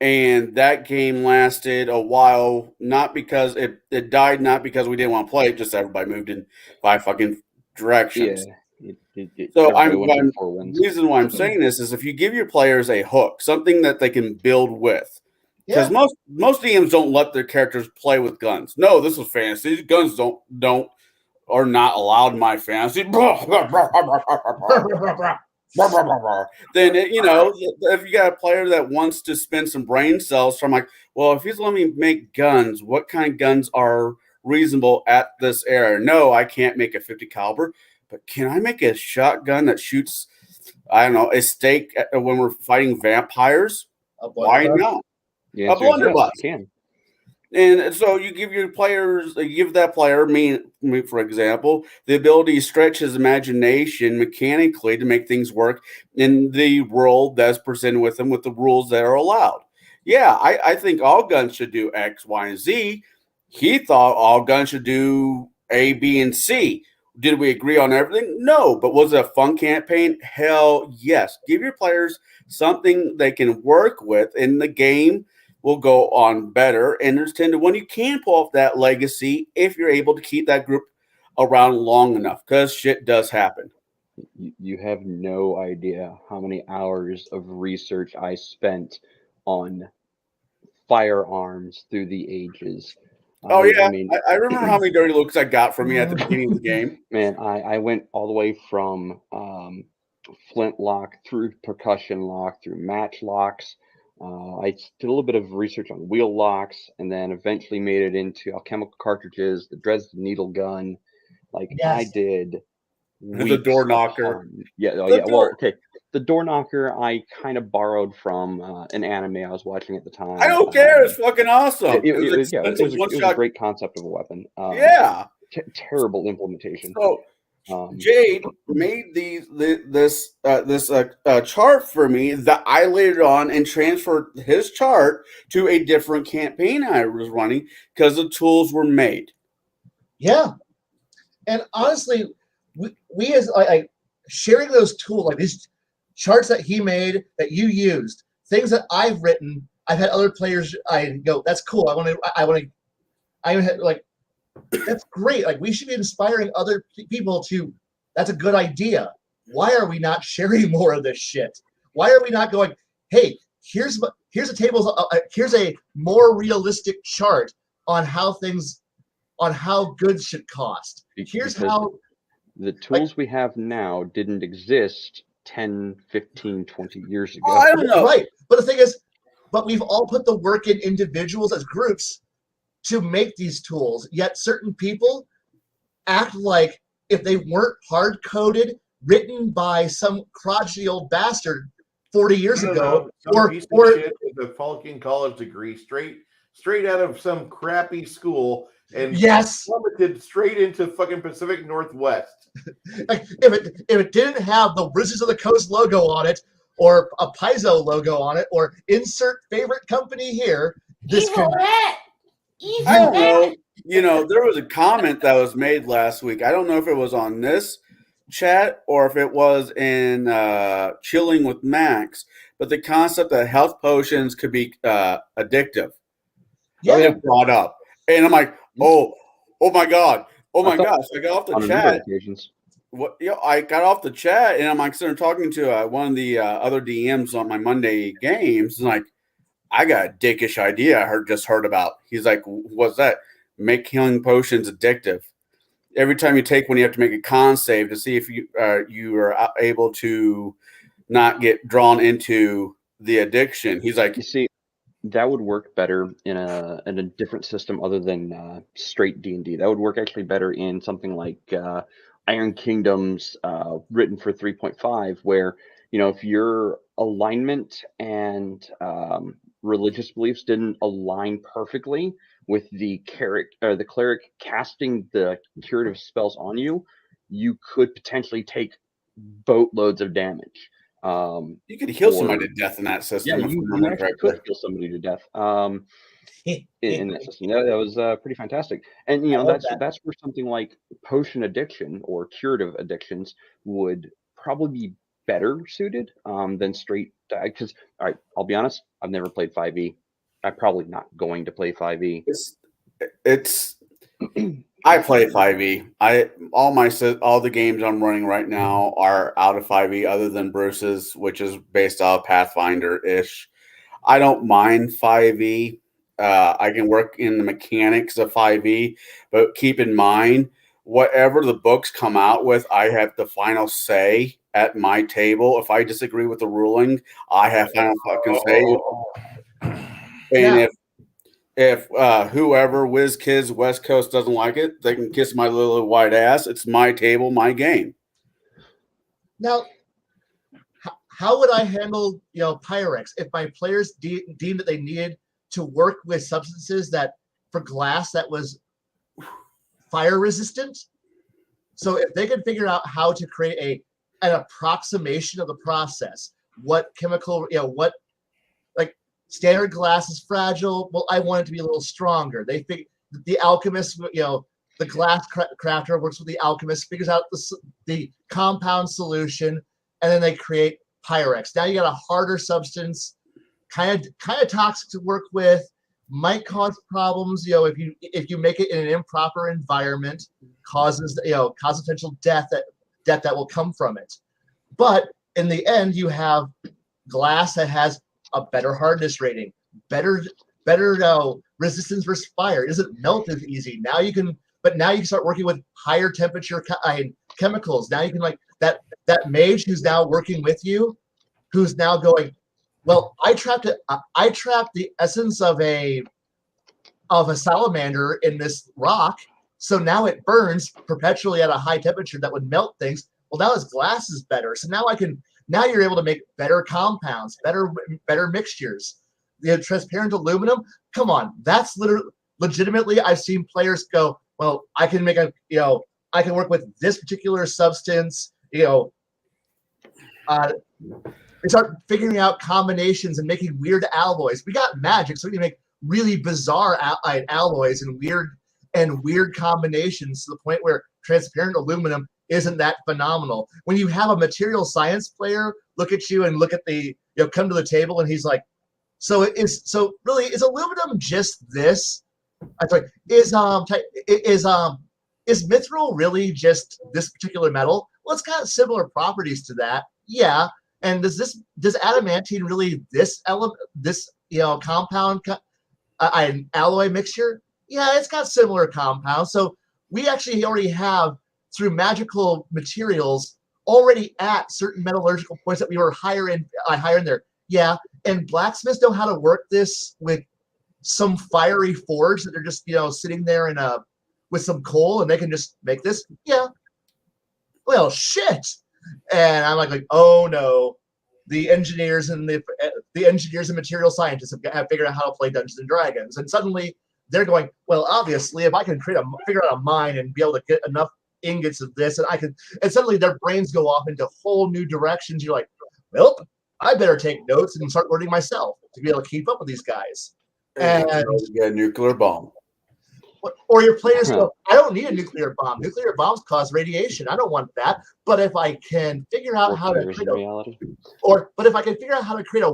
And that game lasted a while, not because it died, not because we didn't want to play it, just everybody moved in 5 fucking directions. Yeah. So the reason why I'm saying this is, if you give your players a hook, something that they can build with, because most DMs don't let their characters play with guns. No, this is fantasy. Guns are not allowed in my fantasy. Then if you got a player that wants to spend some brain cells, from like, well, if he's letting me make guns, what kind of guns are reasonable at this era? No, I can't make a 50 caliber, but can I make a shotgun that shoots, I don't know, a stake when we're fighting vampires? Why not? A blunderbuss. Yes, can. And so you give that player, me for example, the ability to stretch his imagination mechanically to make things work in the world that's presented with him, with the rules that are allowed. Yeah, I think all guns should do X, Y, and Z. He thought all guns should do A, B, and C. Did we agree on everything? No. But was it a fun campaign? Hell yes. Give your players something they can work with, and the game will go on better. And there's 10 to 1. You can pull off that legacy if you're able to keep that group around long enough, because shit does happen. You have no idea how many hours of research I spent on firearms through the ages. Oh, yeah. I remember how many dirty looks I got from you at the beginning of the game. Man, I went all the way from flintlock through percussion lock through matchlocks. I did a little bit of research on wheel locks, and then eventually made it into alchemical cartridges, the Dresden needle gun. Like, I did the door knocker. The door knocker I kind of borrowed from an anime I was watching at the time. I don't care. It's fucking awesome. It was a great concept of a weapon. Terrible implementation. So Jade made this chart for me that I later on and transferred his chart to a different campaign I was running because the tools were made. Yeah. And honestly, we as sharing those tools, like these charts that he made, that you used, things that I've written, I've had other players, I go, that's cool. That's great. Like, we should be inspiring other people to, that's a good idea. Why are we not sharing more of this shit? Why are we not going, hey, here's a table, here's a more realistic chart on how goods should cost. Here's how the tools we have now didn't exist 10, 15, 20 years ago. I don't know. Right. But the thing is, we've all put the work in, individuals as groups, to make these tools. Yet certain people act like if they weren't hard-coded, written by some crotchety old bastard, 40 years No, ago, some piece of shit with a fucking college degree, straight out of some crappy school, and yes, plummeted straight into fucking Pacific Northwest. like if it didn't have the Wizards of the Coast logo on it, or a Paizo logo on it, or insert favorite company here, this Evil could. hat. I don't know. You know, there was a comment that was made last week. I don't know if it was on this chat or if it was in Chilling with Max, but the concept that health potions could be addictive. Yeah. They brought up. And I'm like, oh my God. Oh my gosh. I got off the on a number chat. of occasions. What, you know, I got off the chat and I'm like sitting talking to one of the other DMs on my Monday games. And like, I got a dickish idea I just heard about. He's like, what's that? Make healing potions addictive. Every time you take one, you have to make a con save to see if you are able to not get drawn into the addiction. He's like, You see, that would work better in a different system other than straight D&D. That would work actually better in something like Iron Kingdoms, written for 3.5, where if your alignment and religious beliefs didn't align perfectly with the cleric casting the curative spells on you, you could potentially take boatloads of damage. you could heal somebody to death in that system. Yeah, if I you remember actually correctly. could kill somebody to death in that system. That was pretty fantastic. And that's where something like potion addiction or curative addictions would probably be better suited than straight. Because all right, I'll be honest, I've never played 5e. I'm probably not going to play 5e. It's I play 5e. All the games I'm running right now are out of 5e, other than Bruce's, which is based off Pathfinder-ish. I don't mind 5e. I can work in the mechanics of 5e, but keep in mind, whatever the books come out with, I have the final say at my table. If I disagree with the ruling, I have final fucking say. And if whoever WizKids West Coast doesn't like it, they can kiss my little white ass. It's my table, my game. Now, how would I handle Pyrex if my players deemed that they needed to work with substances that for glass that was fire resistant? So if they could figure out how to create an approximation of the process, what chemical, what, like, standard glass is fragile. Well, I want it to be a little stronger. They think the alchemist, the glass crafter works with the alchemist, figures out the compound solution, and then they create Pyrex. Now you got a harder substance, kind of toxic to work with, might cause problems. If you make it in an improper environment, causes potential death that will come from it. But in the end, you have glass that has a better hardness rating, better resistance versus fire. It doesn't melt as easy. Now you can start working with higher temperature chemicals. Now you can, like, that mage who's now working with you, who's now going, well, I trapped the essence of a salamander in this rock, so now it burns perpetually at a high temperature that would melt things. Well, now his glass is better, so now you're able to make better compounds, better mixtures. The transparent aluminum, come on, that's legitimately, I've seen players go, well, I can work with this particular substance, they start figuring out combinations and making weird alloys. We got magic, so we can make really bizarre alloys and weird combinations, to the point where transparent aluminum isn't that phenomenal. When you have a material science player look at you and look at come to the table, and he's like, so really is aluminum just this? I'm sorry, is mithril really just this particular metal? Well, it's got similar properties to that, yeah. And does adamantine really this compound an alloy mixture? Yeah, it's got similar compounds. So we actually already have, through magical materials, already at certain metallurgical points that we were higher in there. Yeah, and blacksmiths know how to work this with some fiery forge that they're just sitting there with some coal, and they can just make this. Yeah. Well, shit. And I'm like, oh no, the engineers and the engineers and material scientists have figured out how to play Dungeons and Dragons, and suddenly they're going, well, obviously, if I can figure out a mine and be able to get enough ingots of this, and suddenly their brains go off into whole new directions. You're like, well, I better take notes and start learning myself to be able to keep up with these guys. And you get a nuclear bomb. Or your players go, I don't need a nuclear bomb. Nuclear bombs cause radiation. I don't want that. But if I can figure out how to create if I can figure out how to create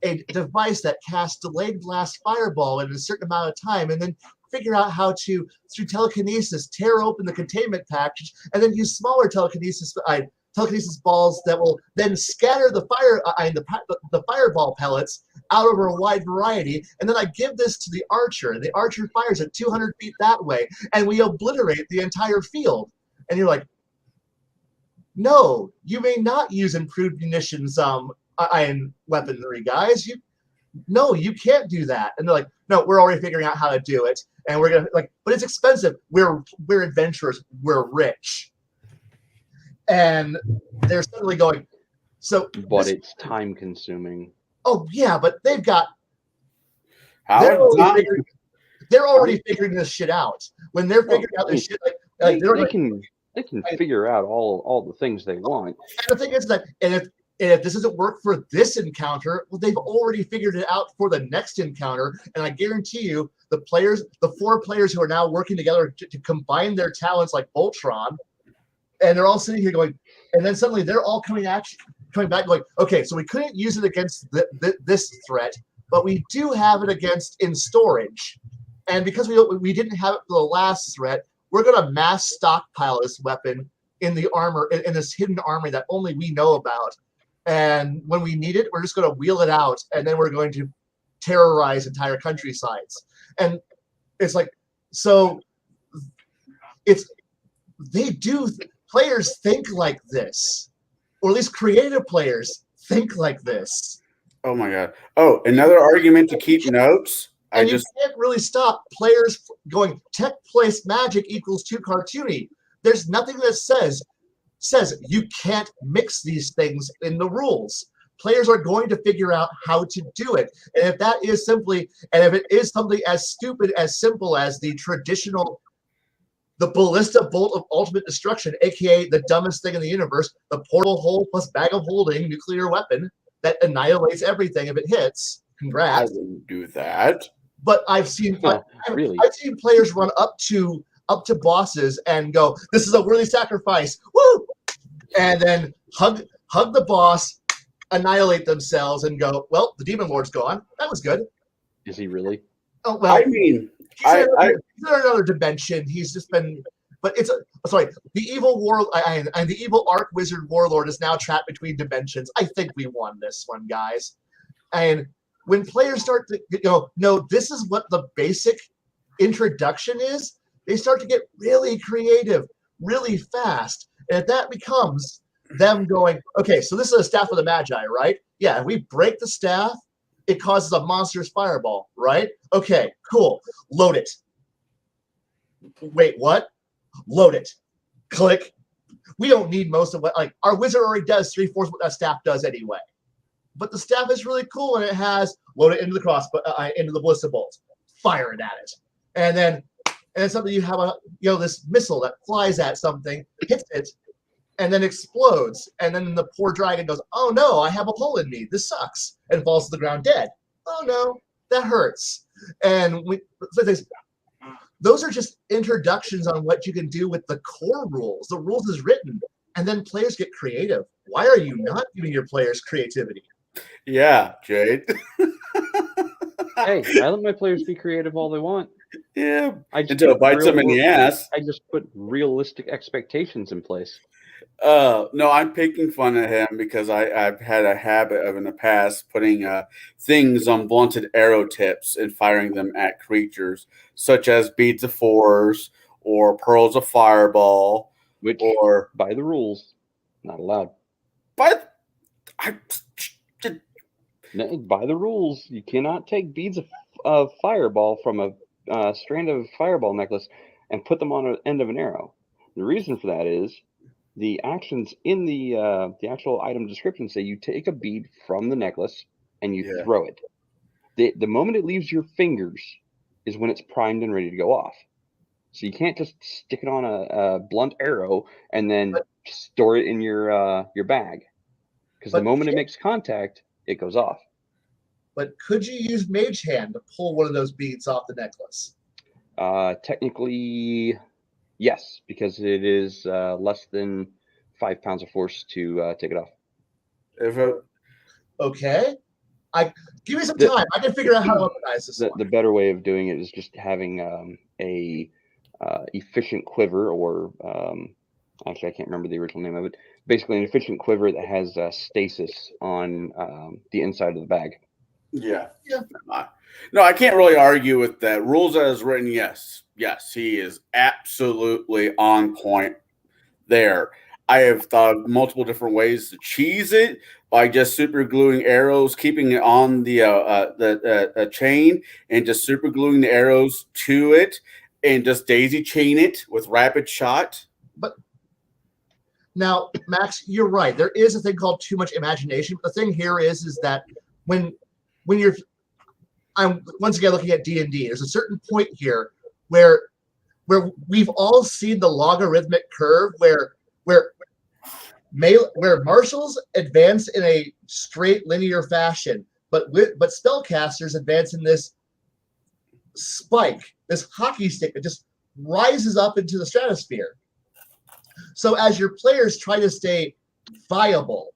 a device that casts delayed blast fireball in a certain amount of time, and then figure out how to, through telekinesis, tear open the containment package, and then use smaller telekinesis balls that will then scatter the fireball pellets out over a wide variety, and then I give this to the archer, and the archer fires at 200 feet that way, and we obliterate the entire field. And you're like, no, you may not use improved munitions iron weaponry, guys. You can't do that. And they're like, no, we're already figuring out how to do it, and we're gonna but it's expensive. We're adventurers. We're rich. And they're suddenly going, but it's time consuming. Oh yeah, but they've got they're already figuring this shit out. When they're figuring out this shit, they can figure out all the things they want. And the thing is that, if this doesn't work for this encounter, well, they've already figured it out for the next encounter. And I guarantee you, the 4 players who are now working together to combine their talents like Voltron, and they're all sitting here going, and then suddenly they're all coming back going, okay, so we couldn't use it against this threat, but we do have it against in storage. And because we didn't have it for the last threat, we're going to mass stockpile this weapon in the armor, in this hidden armory that only we know about. And when we need it, we're just going to wheel it out, and then we're going to terrorize entire countrysides. And it's like, so players think like this, or at least creative players think like this. Oh my god! Oh, another argument to keep notes. And you can't really stop players going, tech place magic equals too cartoony. There's nothing that says you can't mix these things in the rules. Players are going to figure out how to do it. And if it is something as stupid as simple as the ballista bolt of ultimate destruction, aka the dumbest thing in the universe, the portal hole plus bag of holding nuclear weapon that annihilates everything if it hits. Congrats. I wouldn't do that. But I've seen players run up to bosses and go, "This is a worthy sacrifice." Woo! And then hug the boss, annihilate themselves, and go, "Well, the demon lord's gone. That was good." Is he really? Oh well. I mean, he's in another dimension. He's just been. But the evil and the evil arc wizard warlord is now trapped between dimensions. I think we won this one, guys. And when players start to go, no, this is what the basic introduction is, they start to get really creative, really fast. And that becomes them going, okay, so this is a staff of the Magi, right? Yeah, if we break the staff, it causes a monstrous fireball, right? Okay, cool. Load it. Wait, what? Load it. Click. We don't need most of what, our wizard already does 3/4 what that staff does anyway. But the staff is really cool, and it has load it into the crossbow, into the ballista bolt, fire it at it, and then something you have this missile that flies at something, hits it, and then explodes, and then the poor dragon goes, "Oh no, I have a hole in me. This sucks," and falls to the ground dead. Oh no, that hurts. And those are just introductions on what you can do with the core rules. The rules is written, and then players get creative. Why are you not giving your players creativity? Yeah, Jade. Hey, I let my players be creative all they want. Yeah, until it bites them in the ass. I just put realistic expectations in place. No, I'm picking fun at him because I've had a habit of in the past putting things on blunted arrow tips and firing them at creatures, such as beads of force or pearls of fireball, which, or by the rules, not allowed. But by the rules, you cannot take beads of fireball from a strand of fireball necklace and put them on the end of an arrow. The reason for that is The actions in the actual item description say you take a bead from the necklace and you Yeah. throw it. The moment it leaves your fingers is when it's primed and ready to go off. So you can't just stick it on a blunt arrow and then store it in your bag, because the moment it makes contact, it goes off. But could you use Mage Hand to pull one of those beads off the necklace? Technically, yes, because it is less than 5 pounds of force to take it off. Okay. Give me some time. I can figure out how to weaponize this one. The better way of doing it is just having a efficient quiver, or actually I can't remember the original name of it. Basically, an efficient quiver that has stasis on the inside of the bag. Yeah. No, I can't really argue with that. Rules as written, yes, he is absolutely on point there. I have thought of multiple different ways to cheese it by just super gluing arrows, keeping it on the chain, and just super gluing the arrows to it, and just daisy chain it with rapid shot. But now, Max, you're right. There is a thing called too much imagination. But the thing here is that when you're, I'm once again looking at D&D. There's a certain point here where we've all seen the logarithmic curve where marshals advance in a straight linear fashion, but spellcasters advance in this spike, this hockey stick that just rises up into the stratosphere. So as your players try to stay viable,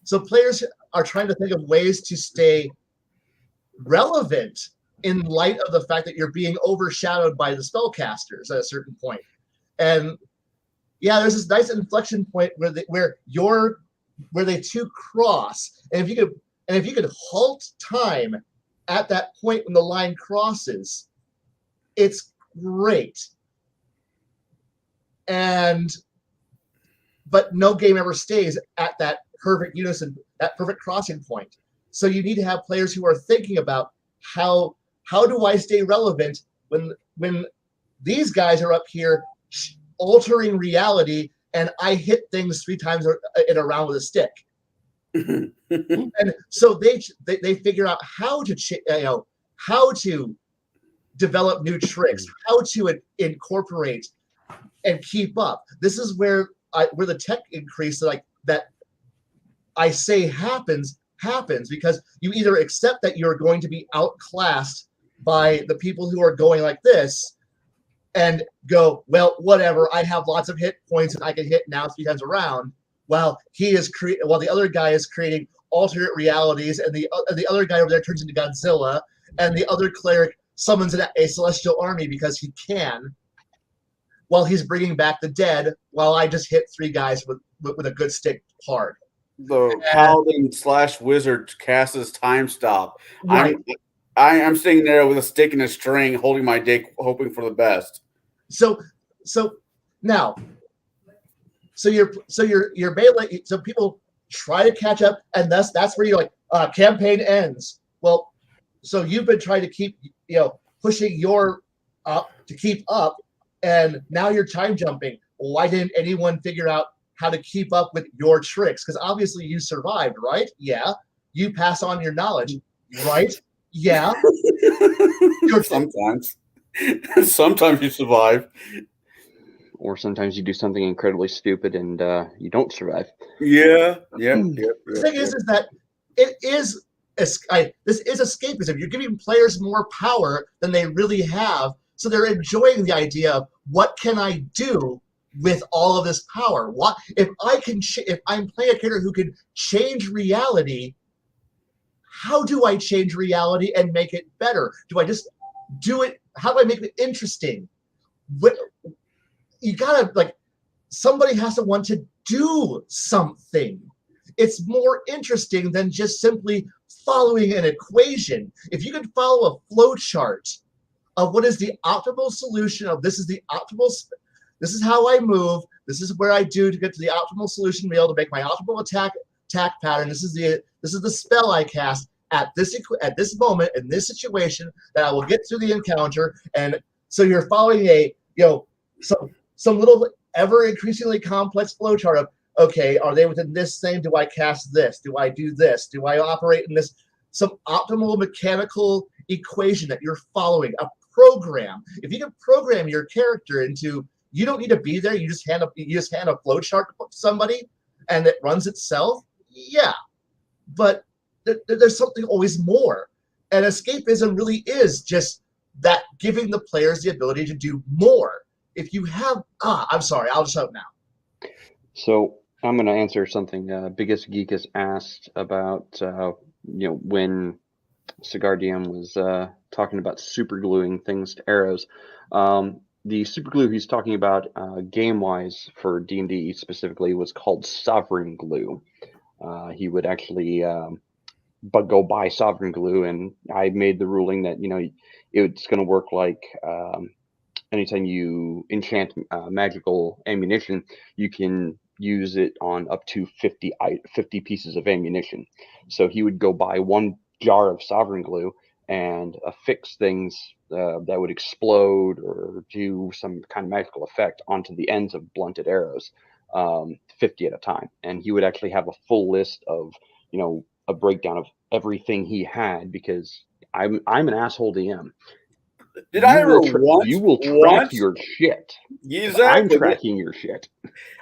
so players are trying to think of ways to stay relevant in light of the fact that you're being overshadowed by the spellcasters at a certain point. And yeah, there's this nice inflection point where they two cross. And if you could halt time at that point when the line crosses, it's great. But no game ever stays at that perfect unison, that perfect crossing point. So you need to have players who are thinking about how do I stay relevant when these guys are up here altering reality and I hit things 3 times in a round with a stick. And so they figure out how to develop new tricks, how to incorporate and keep up. This is where the tech increase that I say happens because you either accept that you're going to be outclassed by the people who are going like this and go, well, whatever, I have lots of hit points and I can hit now 3 times around, while the other guy is creating alternate realities, and the other guy over there turns into Godzilla, and the other cleric summons a celestial army because he can, while he's bringing back the dead, while I just hit 3 guys with a good stick hard. The paladin / wizard casts his time stop. Right. I'm sitting there with a stick and a string, holding my dick, hoping for the best. So now, your melee. So people try to catch up, and that's where you're like, campaign ends. Well, so you've been trying to keep pushing your up to keep up, and now you're time jumping. Why didn't anyone figure out how to keep up with your tricks? Because obviously you survived, right? Yeah. You pass on your knowledge, right? Yeah. Sometimes you survive. Or sometimes you do something incredibly stupid and you don't survive. Yeah. The thing is that this is escapism. You're giving players more power than they really have, so they're enjoying the idea of what can I do with all of this power? What if I'm playing a character who can change reality? How do I change reality and make it better? Do I just do it? How do I make it interesting? You gotta somebody has to want to do something. It's more interesting than just simply following an equation. If you could follow a flow chart of what is the optimal solution of this is how I move, this is where I do to get to the optimal solution, be able to make my optimal attack pattern. This is the spell I cast at this moment in this situation that I will get through the encounter. And so you're following some little ever increasingly complex flowchart of, okay, are they within this thing? Do I cast this? Do I do this? Do I operate in this? Some optimal mechanical equation that you're following, a program. If you can program your character into, you don't need to be there. You just hand a flowchart to somebody, and it runs itself. Yeah, but there's something always more. And escapism really is just that, giving the players the ability to do more. If you have, I'm sorry, I'll just out now. So I'm going to answer something Biggest Geek has asked about, when Cigar DM was talking about super gluing things to arrows. The super glue he's talking about game-wise for D&D specifically was called Sovereign Glue. He would actually go buy Sovereign Glue, and I made the ruling that, it's going to work like anytime you enchant magical ammunition, you can use it on up to 50 pieces of ammunition. So he would go buy one jar of Sovereign Glue and affix things that would explode or do some kind of magical effect onto the ends of blunted arrows, 50 at a time. And he would actually have a full list of, a breakdown of everything he had, because I'm an asshole DM. Did I ever once? You will track your shit. Exactly. I'm tracking your shit.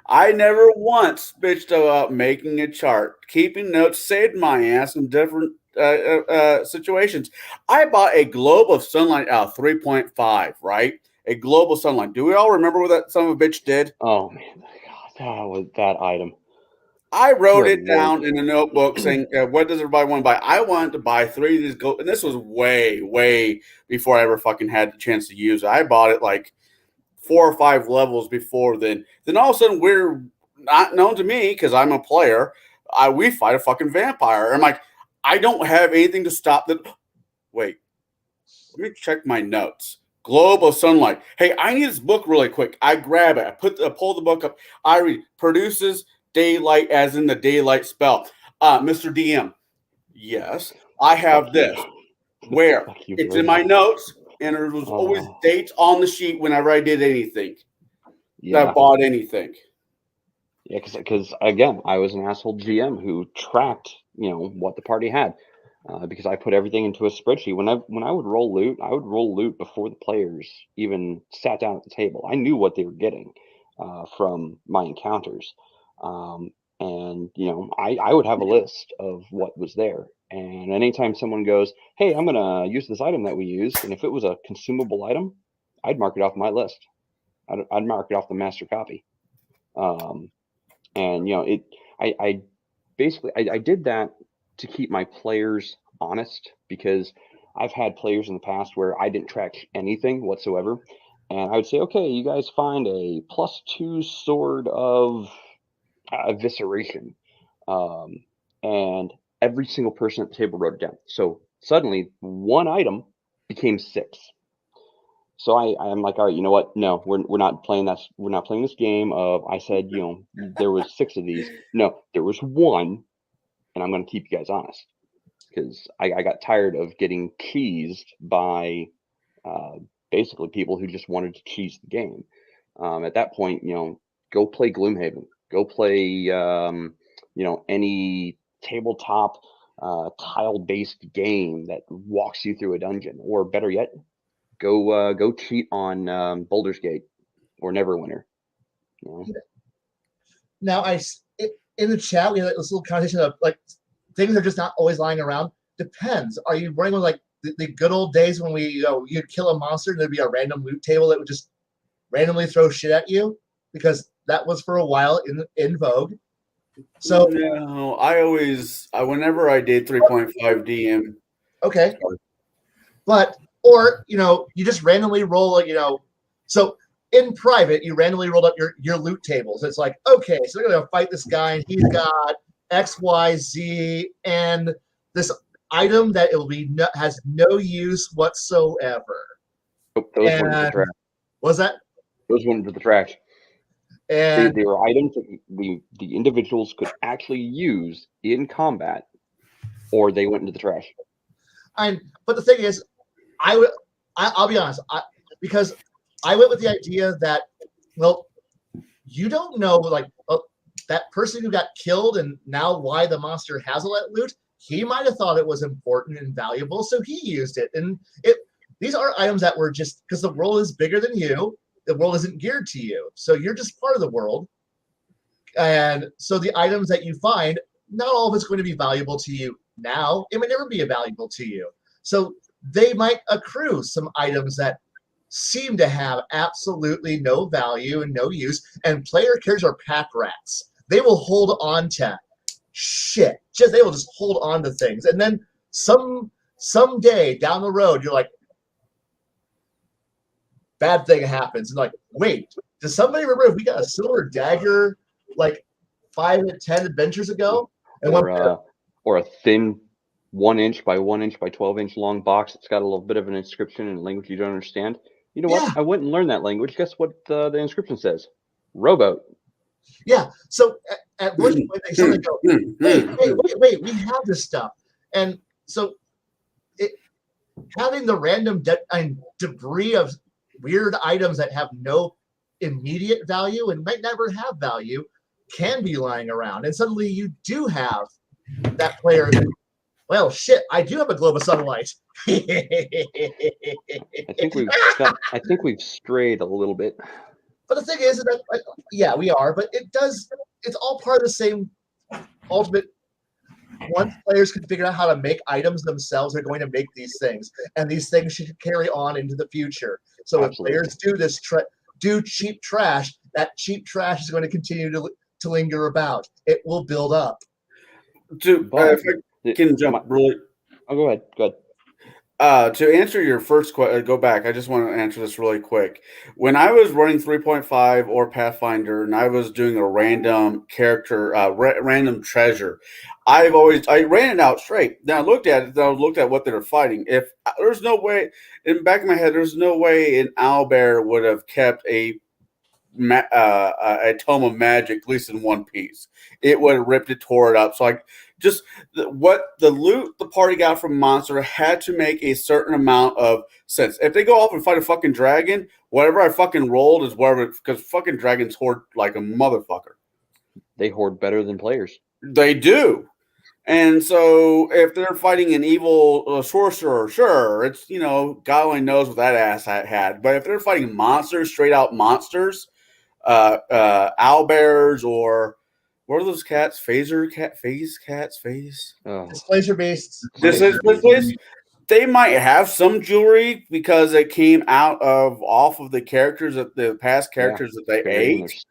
I never once bitched about making a chart, keeping notes, saved my ass in different situations. I bought a globe of sunlight out of 3.5, right? A globe of sunlight. Do we all remember what that son of a bitch did? Oh man, God, that item. I wrote it down in a notebook saying, what does everybody want to buy? I wanted to buy 3 of these gold, and this was way, way before I ever fucking had the chance to use it. I bought it like 4 or 5 levels before then. Then all of a sudden, we're not known to me because I'm a player. We fight a fucking vampire. I'm like, I don't have anything to stop the. Wait, let me check my notes. Globe of sunlight. Hey, I need this book really quick. I grab it. I pull the book up. I read. Produces daylight, as in the daylight spell. Mr. DM. Yes, I have this. Where? It's in my notes, and there was always dates on the sheet whenever I did anything. Yeah. I bought anything. Yeah, because again, I was an asshole GM who tracked, what the party had, because I put everything into a spreadsheet. When I would roll loot, I would roll loot before the players even sat down at the table. I knew what they were getting from my encounters, and I would have a list of what was there. And anytime someone goes, "Hey, I'm gonna use this item that we used," and if it was a consumable item, I'd mark it off my list. I'd mark it off the master copy. And I basically did that to keep my players honest, because I've had players in the past where I didn't track anything whatsoever, and I would say, okay, you guys find a +2 sword of evisceration, and every single person at the table wrote it down. So suddenly one item became 6. So I'm like, all right, you know what? No, we're not playing that. We're not playing this game of, I said, there was 6 of these. No, there was 1, and I'm going to keep you guys honest, because I got tired of getting cheesed by basically people who just wanted to cheese the game. At that point, go play Gloomhaven. Go play, any tabletop tile-based game that walks you through a dungeon, or better yet, go cheat on Baldur's Gate or Neverwinter. Now, in the chat, we had this little conversation of like things are just not always lying around. Depends. Are you running with like the good old days when you'd kill a monster and there'd be a random loot table that would just randomly throw shit at you? Because that was for a while in vogue. So no, whenever I did 3.5 DM. Okay. But or you just randomly roll so in private you randomly rolled up your loot tables. It's like, okay, so they're gonna fight this guy and he's got XYZ and this item that has no use whatsoever. Those went into the trash. Was that? Those went into the trash. And they were items that the individuals could actually use in combat, or they went into the trash. But the thing is, I'll be honest, because I went with the idea that, well, you don't know, like, that person who got killed and now why the monster has all that loot, he might have thought it was important and valuable, so he used it. And these are items that were just, because the world is bigger than you, the world isn't geared to you. So you're just part of the world. And so the items that you find, not all of it's going to be valuable to you now. It may never be valuable to you. So they might accrue some items that seem to have absolutely no value and no use. And player characters are pack rats. They will hold on to shit. They will just hold on to things. And then someday down the road, you're like, bad thing happens. And like, wait, does somebody remember if we got a silver dagger like 5 to 10 adventures ago? And or a thin 1 inch by 1 inch by 12 inch long box that's got a little bit of an inscription in a language you don't understand. You know what? I went and learned that language. Guess what the inscription says? Rowboat. Yeah. So at one point they suddenly go, wait, we have this stuff. And so having the random debris of weird items that have no immediate value and might never have value can be lying around. And suddenly you do have that player that, well, shit, I do have a globe of sunlight. I think we've strayed a little bit. But the thing is that, yeah, we are, but it's all part of the same ultimate. Once players can figure out how to make items themselves, they're going to make these things. And these things should carry on into the future. So Absolutely. If players do this, do cheap trash, that cheap trash is going to continue to linger about. It will build up. If I can jump really. Oh, go ahead. Go ahead. To answer your first question, go back. I just want to answer this really quick. When I was running 3.5 or Pathfinder, and I was doing a random character, random treasure, I ran it out straight. Then I looked at it. Then I looked at what they were fighting. If there's no way, in the back of my head, there's no way an owlbear would have kept a tome of magic, at least in one piece. It would have ripped it, tore it up. So what the loot the party got from monster had to make a certain amount of sense. If they go off and fight a fucking dragon, whatever I fucking rolled is whatever, because fucking dragons hoard like a motherfucker. They hoard better than players. They do. And so if they're fighting an evil sorcerer, sure, it's, God only knows what that ass had. But if they're fighting monsters, straight out monsters, owlbears, or what are those cats? Phase cats? Displacer beasts. They might have some jewelry because it came off of the characters the past characters that they ate.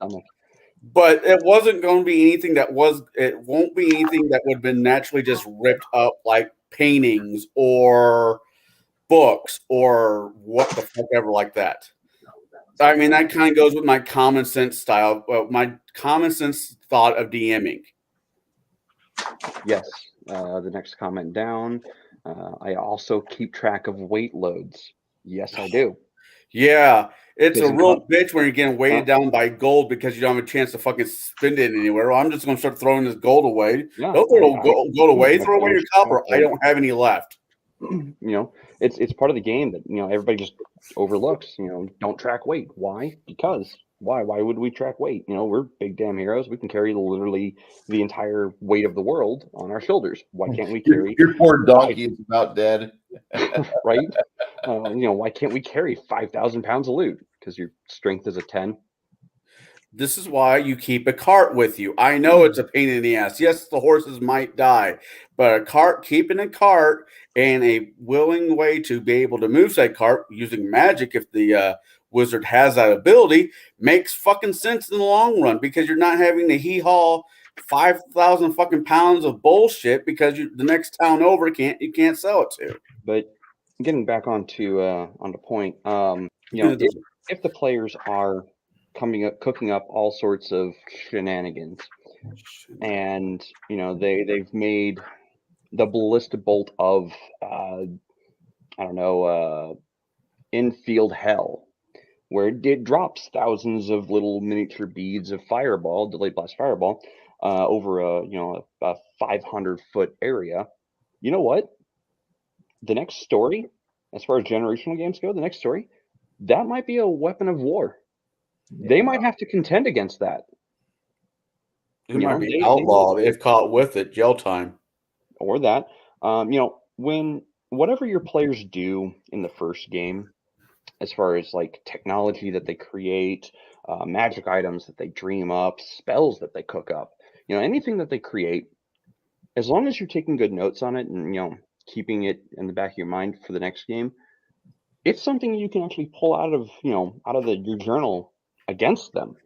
But it wasn't going to be anything it won't be anything that would have been naturally just ripped up like paintings or books or what the fuck ever like that. I mean, that kind of goes with my common sense style, my common sense thought of DMing. Yes. The next comment down. I also keep track of weight loads. Yes, I do. Yeah. It's a real bitch when you're getting weighted down by gold because you don't have a chance to fucking spend it anywhere. Well, I'm just going to start throwing this gold away. Yeah, don't throw gold away. Throw away your copper. I don't have any left. It's part of the game that everybody just overlooks. Don't track weight. Why? Because why would we track weight? We're big damn heroes. We can carry literally the entire weight of the world on our shoulders. Why can't we carry your poor donkey is about dead? Right? Why can't we carry 5,000 pounds of loot? Because your strength is a 10. This is why you keep a cart with you. I know it's a pain in the ass. Yes, the horses might die, but keeping a cart and a willing way to be able to move that cart using magic, if the wizard has that ability, makes fucking sense in the long run because you're not having to haul 5,000 fucking pounds of bullshit because the next town over you can't sell it to. But getting back onto point, if the players are cooking up all sorts of shenanigans, and they've made the ballista bolt of infield hell, where it drops thousands of little miniature beads of fireball, delayed blast fireball, over a 500-foot area. You know what? The next story, as far as generational games go, that might be a weapon of war. They might have to contend against that. It might be outlawed if caught with it, jail time. Or that. When whatever your players do in the first game, as far as like technology that they create, magic items that they dream up, spells that they cook up, anything that they create, as long as you're taking good notes on it and keeping it in the back of your mind for the next game, it's something you can actually pull out of your journal against them.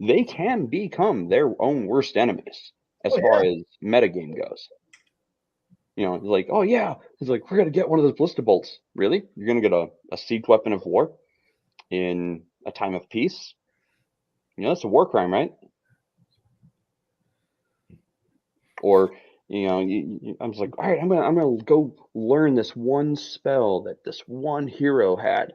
They can become their own worst enemies as far as metagame goes. Like, oh yeah, it's like, we're gonna get one of those ballista bolts. Really? You're gonna get a siege weapon of war in a time of peace? That's a war crime, right? Or I'm just like, all right, I'm gonna go learn this one spell that this one hero had.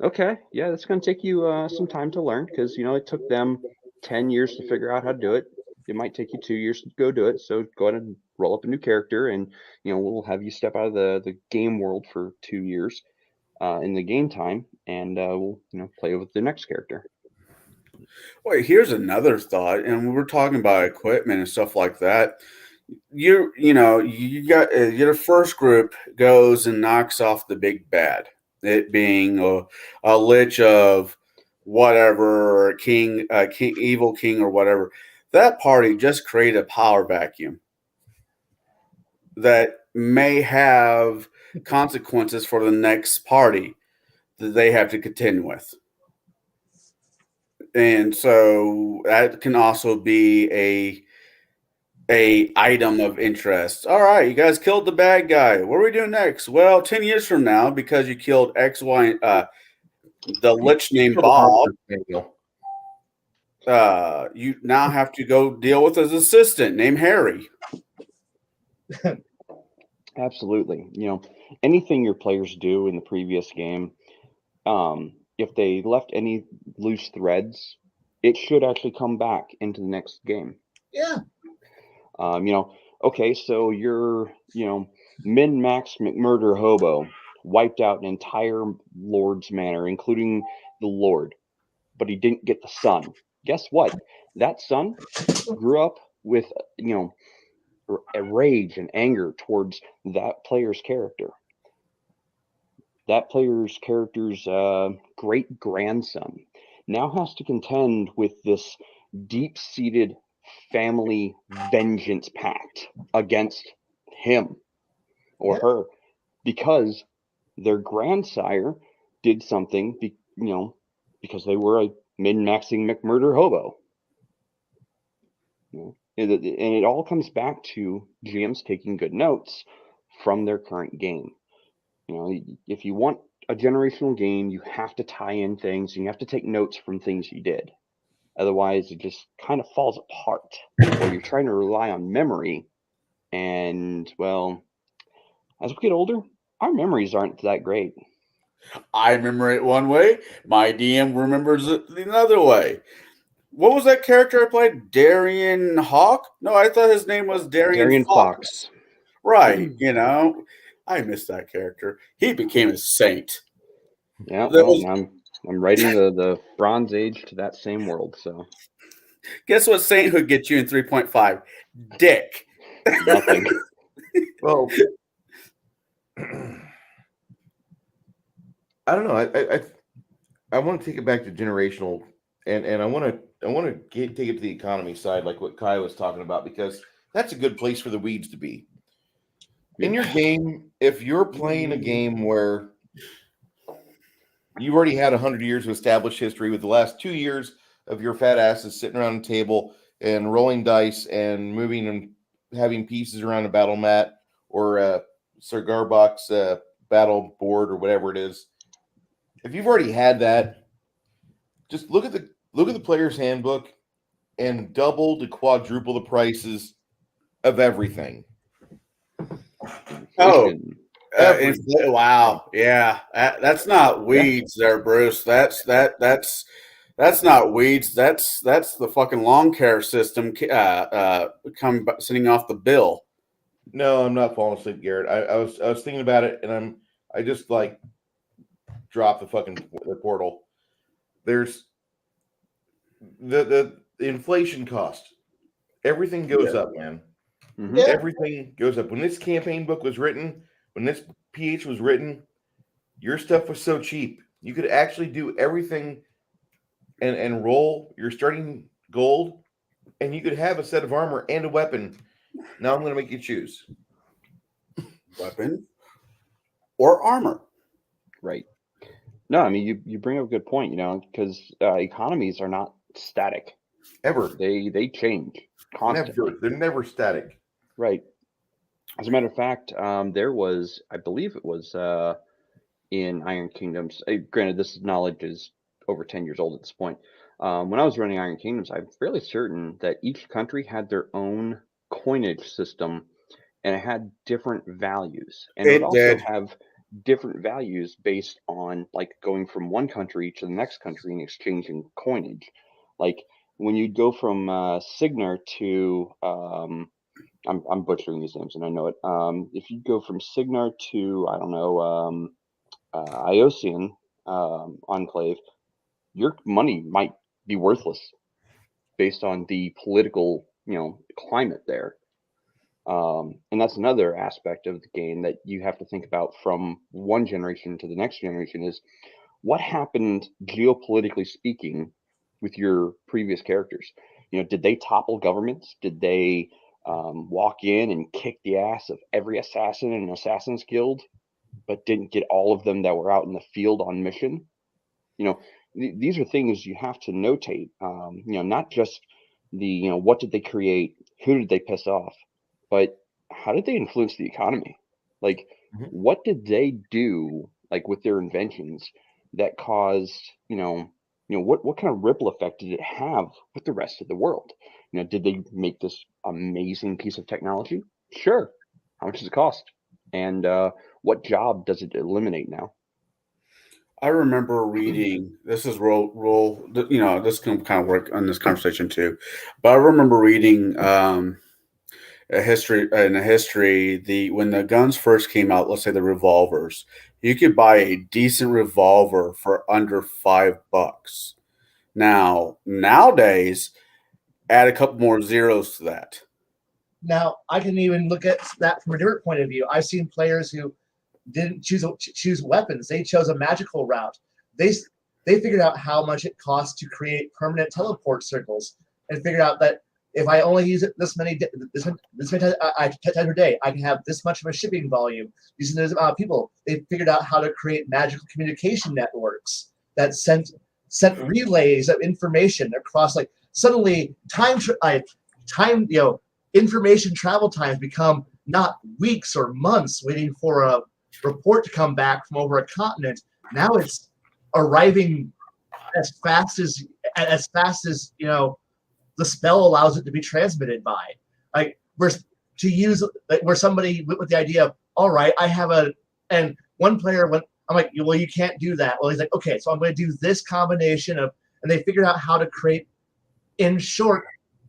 Okay, yeah, that's gonna take you some time to learn because it took them 10 years to figure out how to do it. It might take you 2 years to go do it. So go ahead and roll up a new character, and we'll have you step out of the game world for 2 years in the game time, and we'll play with the next character. Wait, here's another thought, and we're talking about equipment and stuff like that. You got your first group goes and knocks off the big bad, it being a lich of whatever, or king, evil king, or whatever. That party just created a power vacuum that may have consequences for the next party that they have to contend with. And so that can also be a item of interest. All right, you guys killed the bad guy. What are we doing next? Well, 10 years from now, because you killed X, Y, the lich named Bob, you now have to go deal with his assistant named Harry. Absolutely. Anything your players do in the previous game, if they left any loose threads, it should actually come back into the next game. Yeah. Okay, so your, min-max McMurder hobo wiped out an entire lord's manor, including the lord, but he didn't get the son. Guess what? That son grew up with, a rage and anger towards that player's character. That player's character's great grandson now has to contend with this deep-seated family vengeance pact against him or her because their grandsire did something, because they were a min-maxing McMurder hobo. And it all comes back to GMs taking good notes from their current game. If you want a generational game, you have to tie in things and you have to take notes from things you did. Otherwise, it just kind of falls apart. Or you're trying to rely on memory. And, well, as we get older, our memories aren't that great. I remember it one way. My DM remembers it another way. What was that character I played? Darian Hawk? No, I thought his name was Darian Fox. Right. I missed that character. He became a saint. Yeah, well, I'm writing the Bronze Age to that same world. So, guess what sainthood gets you in 3.5? Dick. Nothing. Well, I don't know. I want to take it back to generational, and I want to take it to the economy side, like what Kai was talking about, because that's a good place for the weeds to be. In your game, if you're playing a game where you've already had 100 years of established history, with the last 2 years of your fat asses sitting around the table and rolling dice and moving and having pieces around a battle mat or a cigar box battle board or whatever it is, if you've already had that, just look at the player's handbook and double to quadruple the prices of everything. Oh, wow, yeah, that's not weeds, there, Bruce. That's not weeds. That's the fucking lawn care system sending off the bill. No, I'm not falling asleep, Garrett. I was thinking about it, and I just like dropped the portal. There's the inflation cost, everything goes up, man. Mhm. Yeah. Everything goes up. When this campaign book was written, when this PH was written, your stuff was so cheap. You could actually do everything and roll your starting gold, and you could have a set of armor and a weapon. Now I'm going to make you choose. Weapon or armor. Right. No, I mean you bring up a good point, because economies are not static. Ever. They change constantly. They're never static. Right. As a matter of fact, there was, I believe it was in Iron Kingdoms. Granted, this knowledge is over 10 years old at this point. When I was running Iron Kingdoms, I'm fairly certain that each country had their own coinage system, and it had different values. And it would also have different values based on like going from one country to the next country and exchanging coinage. Like when you go from Signar to I'm butchering these names and I know it. If you go from Signar to I don't know Iosian enclave, your money might be worthless based on the political climate there. And that's another aspect of the game that you have to think about from one generation to the next generation is what happened geopolitically speaking with your previous characters. Did they topple governments? Did they walk in and kick the ass of every assassin in an assassin's guild, but didn't get all of them that were out in the field on mission? These are things you have to notate. Not just the what did they create, who did they piss off, but how did they influence the economy? Like, what did they do, like with their inventions, that caused, what kind of ripple effect did it have with the rest of the world? Did they make this amazing piece of technology? Sure. How much does it cost? And what job does it eliminate now? I remember reading. This is roll. This can kind of work on this conversation too. But I remember reading a history when the guns first came out. Let's say the revolvers, you could buy a decent revolver for under $5. Nowadays, add a couple more zeros to that. Now, I can even look at that from a different point of view. I've seen players who didn't choose weapons. They chose a magical route. They figured out how much it costs to create permanent teleport circles, and figured out that if I only use it this many times per day, I can have this much of a shipping volume using this amount of people. They figured out how to create magical communication networks that sent relays of information across. Like suddenly, information travel times become not weeks or months waiting for a report to come back from over a continent. Now it's arriving as fast as the spell allows it to be transmitted by. Like where somebody went with the idea of, all right, I have and one player went, I'm like, well, you can't do that. Well, he's like, okay, so I'm going to do this combination of, and they figured out how to create, in short,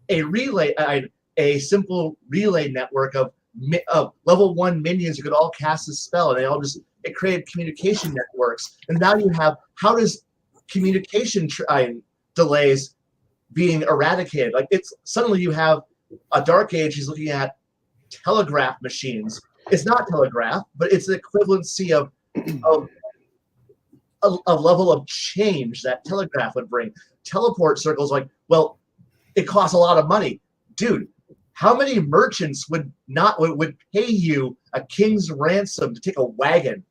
a simple relay network of level 1 minions who could all cast a spell, and it created communication networks. And now you have, how does communication delays being eradicated? Like it's suddenly you have a Dark Age who's looking at telegraph machines. It's not telegraph, but it's the equivalency of a level of change that telegraph would bring. Teleport circles, like, well, it costs a lot of money, dude. How many merchants would pay you a king's ransom to take a wagon,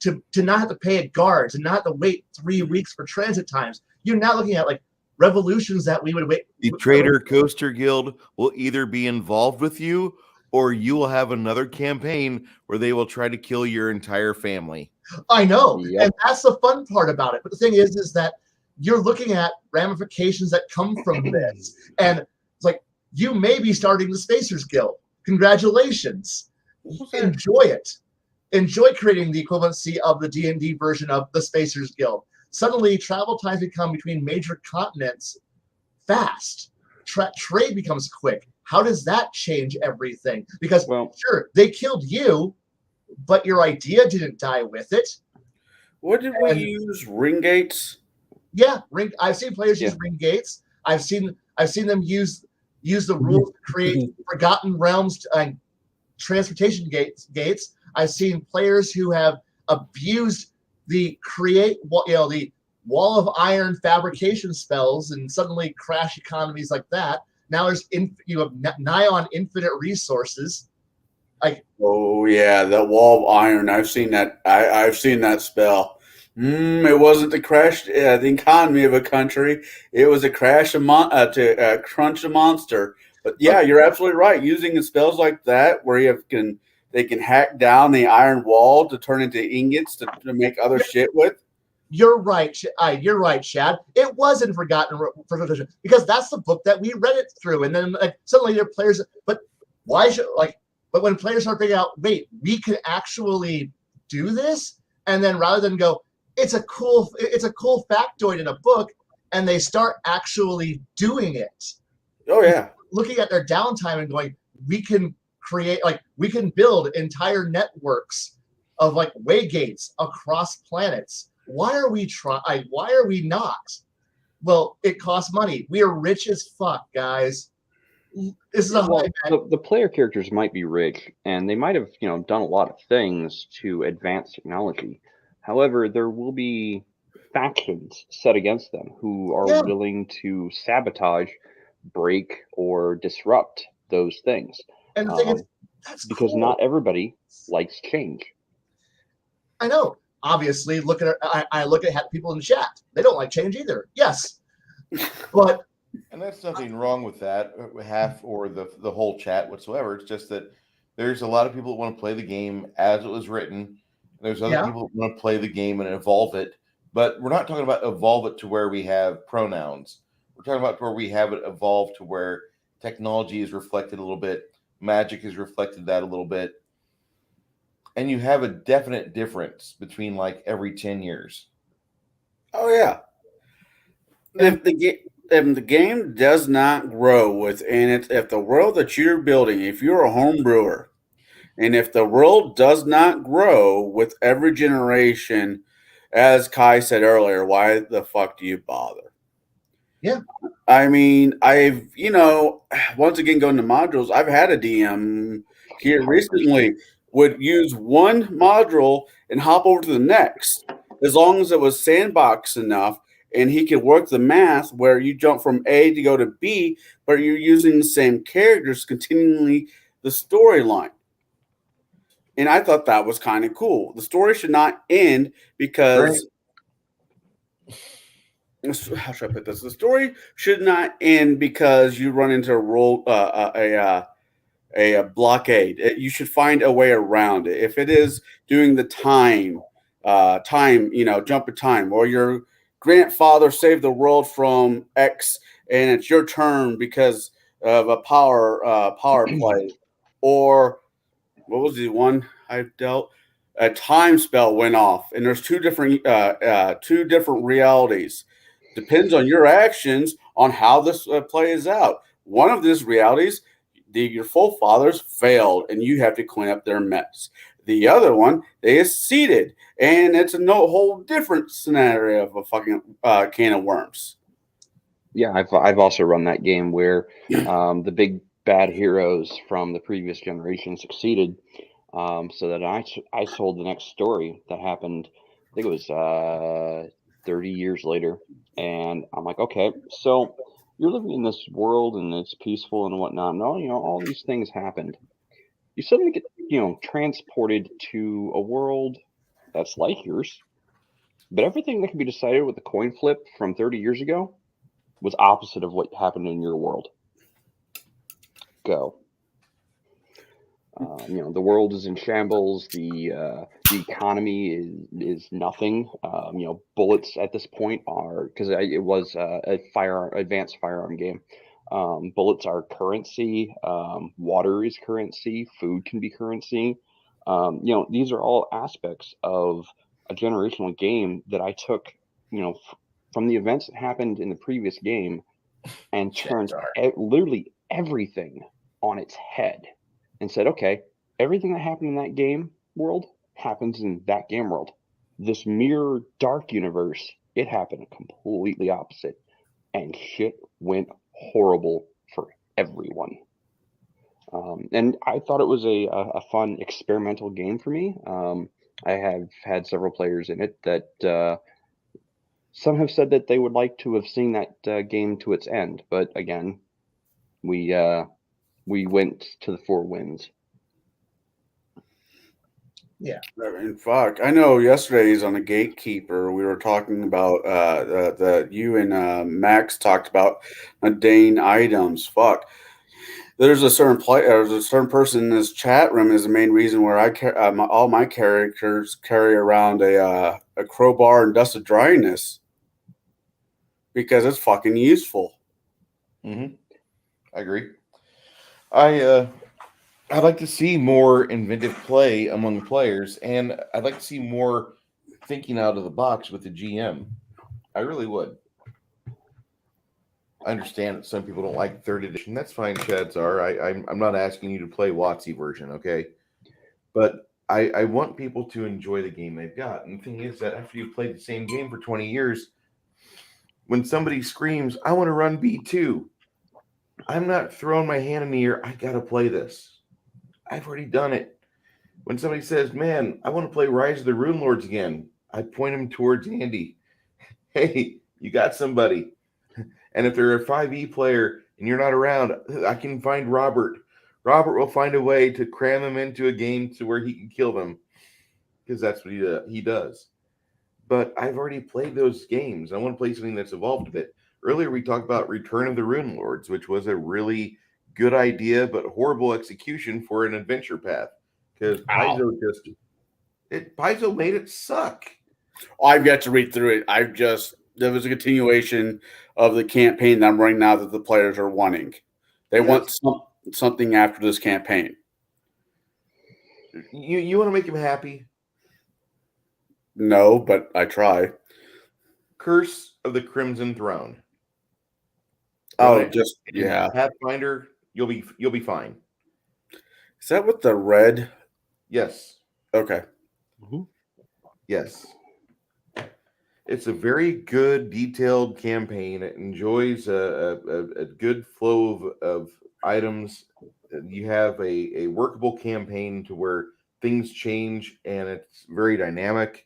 to not have to pay a guard, to not have to wait 3 weeks for transit times? You're now looking at like revolutions that we would wait. The Trader Coaster Guild will either be involved with you, or you will have another campaign where they will try to kill your entire family. I know, Yep. and that's the fun part about it. But the thing is that you're looking at ramifications that come from this, and it's like, you may be starting the Spacers Guild. Congratulations. Enjoy it. Enjoy creating the equivalency of the D&D version of the Spacers Guild. Suddenly, travel times become between major continents fast. Trade becomes quick. How does that change everything? Because, sure, they killed you, but your idea didn't die with it. What did we use? Ring gates? Yeah, I've seen players Yeah. use ring gates. I've seen them use the rules to create forgotten realms and transportation gates. I've seen players who have abused the the wall of iron fabrication spells and suddenly crash economies like that. Now there's you have nigh on infinite resources. Oh yeah, that wall of iron. I've seen that. I've seen that spell. It wasn't to crash the economy of a country. It was a to crunch a monster. But yeah, you're absolutely right. Using spells like that, where they can hack down the iron wall to turn into ingots to make other shit with. You're right. You're right, Chad. It was in Forgotten because that's the book that we read it through, and then suddenly there are players. But why should But when players start figuring out, wait, we can actually do this, and then rather than go, it's a cool factoid in a book, and they start actually doing it. Oh yeah. Looking at their downtime and going, we can build entire networks of waygates across planets. Why are we not? Well, it costs money. We are rich as fuck, guys. This is the player characters might be rich, and they might have done a lot of things to advance technology. However, there will be factions set against them who are willing to sabotage, break, or disrupt those things. And the thing is, that's because cool. Not everybody likes change. I know. Obviously, I look at people in the chat. They don't like change either. Yes, but. And that's nothing wrong with that, half or the whole chat whatsoever. It's just that there's a lot of people that want to play the game as it was written. There's other people that want to play the game and evolve it. But we're not talking about evolve it to where we have pronouns. We're talking about where we have it evolve to where technology is reflected a little bit. Magic is reflected that a little bit. And you have a definite difference between every 10 years. Oh, yeah. If the game does not grow within it, if the world that you're building, if you're a home brewer, and if the world does not grow with every generation, as Kai said earlier, why the fuck do you bother? Yeah. I mean, once again, going to modules, I've had a DM here recently would use one module and hop over to the next, as long as it was sandbox enough. And he could work the math where you jump from A to go to B, but you're using the same characters, continually the storyline. And I thought that was kind of cool. The story should not end because how should I put this? The story should not end because you run into a blockade. You should find a way around it. If it is doing the time, jump a time, or your grandfather saved the world from X, and it's your turn because of a power play, or what was the one I dealt? A time spell went off, and there's two different realities. Depends on your actions on how this plays out. One of these realities, your forefathers failed, and you have to clean up their mess. The other one, they acceded, and it's a whole different scenario of a fucking can of worms. Yeah, I've also run that game where the big bad heroes from the previous generation succeeded, so that I sold the next story that happened. I think it was 30 years later, and I'm like, okay, so you're living in this world and it's peaceful and whatnot, and all these things happened. You suddenly get transported to a world that's like yours, but everything that can be decided with a coin flip from 30 years ago was opposite of what happened in your world. Go. The world is in shambles. The economy is nothing. Bullets at this point are, because it was a advanced firearm game. Bullets are currency. Water is currency. Food can be currency. These are all aspects of a generational game that I took, from the events that happened in the previous game and turned literally everything on its head and said, okay, everything that happened in that game world happens in that game world. This mirror dark universe It happened completely opposite, and shit went horrible for everyone. And I thought it was a fun experimental game for me. I have had several players in it that some have said that they would like to have seen that game to its end, but again, we went to the four wins. Yeah. I mean, fuck. I know yesterday's on the Gatekeeper, we were talking about you and Max talked about mundane items. Fuck. There's a certain there's a certain person in this chat room is the main reason where all my characters carry around a crowbar and dust of dryness because it's fucking useful. I agree. I'd like to see more inventive play among players, and I'd like to see more thinking out of the box with the GM. I really would. I understand that some people don't like third edition. That's fine, Chadzar. I'm not asking you to play WotC version, okay? But I want people to enjoy the game they've got. And the thing is that after you've played the same game for 20 years, when somebody screams, I want to run B2, I'm not throwing my hand in the air. I got to play this. I've already done it. When somebody says, man, I want to play Rise of the Rune Lords again, I point them towards Andy. Hey, you got somebody. And if they're a 5e player and you're not around, I can find Robert. Robert will find a way to cram them into a game to where he can kill them because that's what he does. But I've already played those games. I want to play something that's evolved a bit. Earlier, we talked about Return of the Rune Lords, which was a really good idea, but horrible execution for an adventure path because Paizo made it suck. I've got to read through it. There was a continuation of the campaign that I'm running now that the players are wanting. They want something after this campaign. You want to make him happy? No, but I try. Curse of the Crimson Throne. Pathfinder, you'll be fine. Is that with the red? Yes. Okay. Mm-hmm. Yes. It's a very good, detailed campaign. It enjoys a good flow of items. You have a workable campaign to where things change, and it's very dynamic.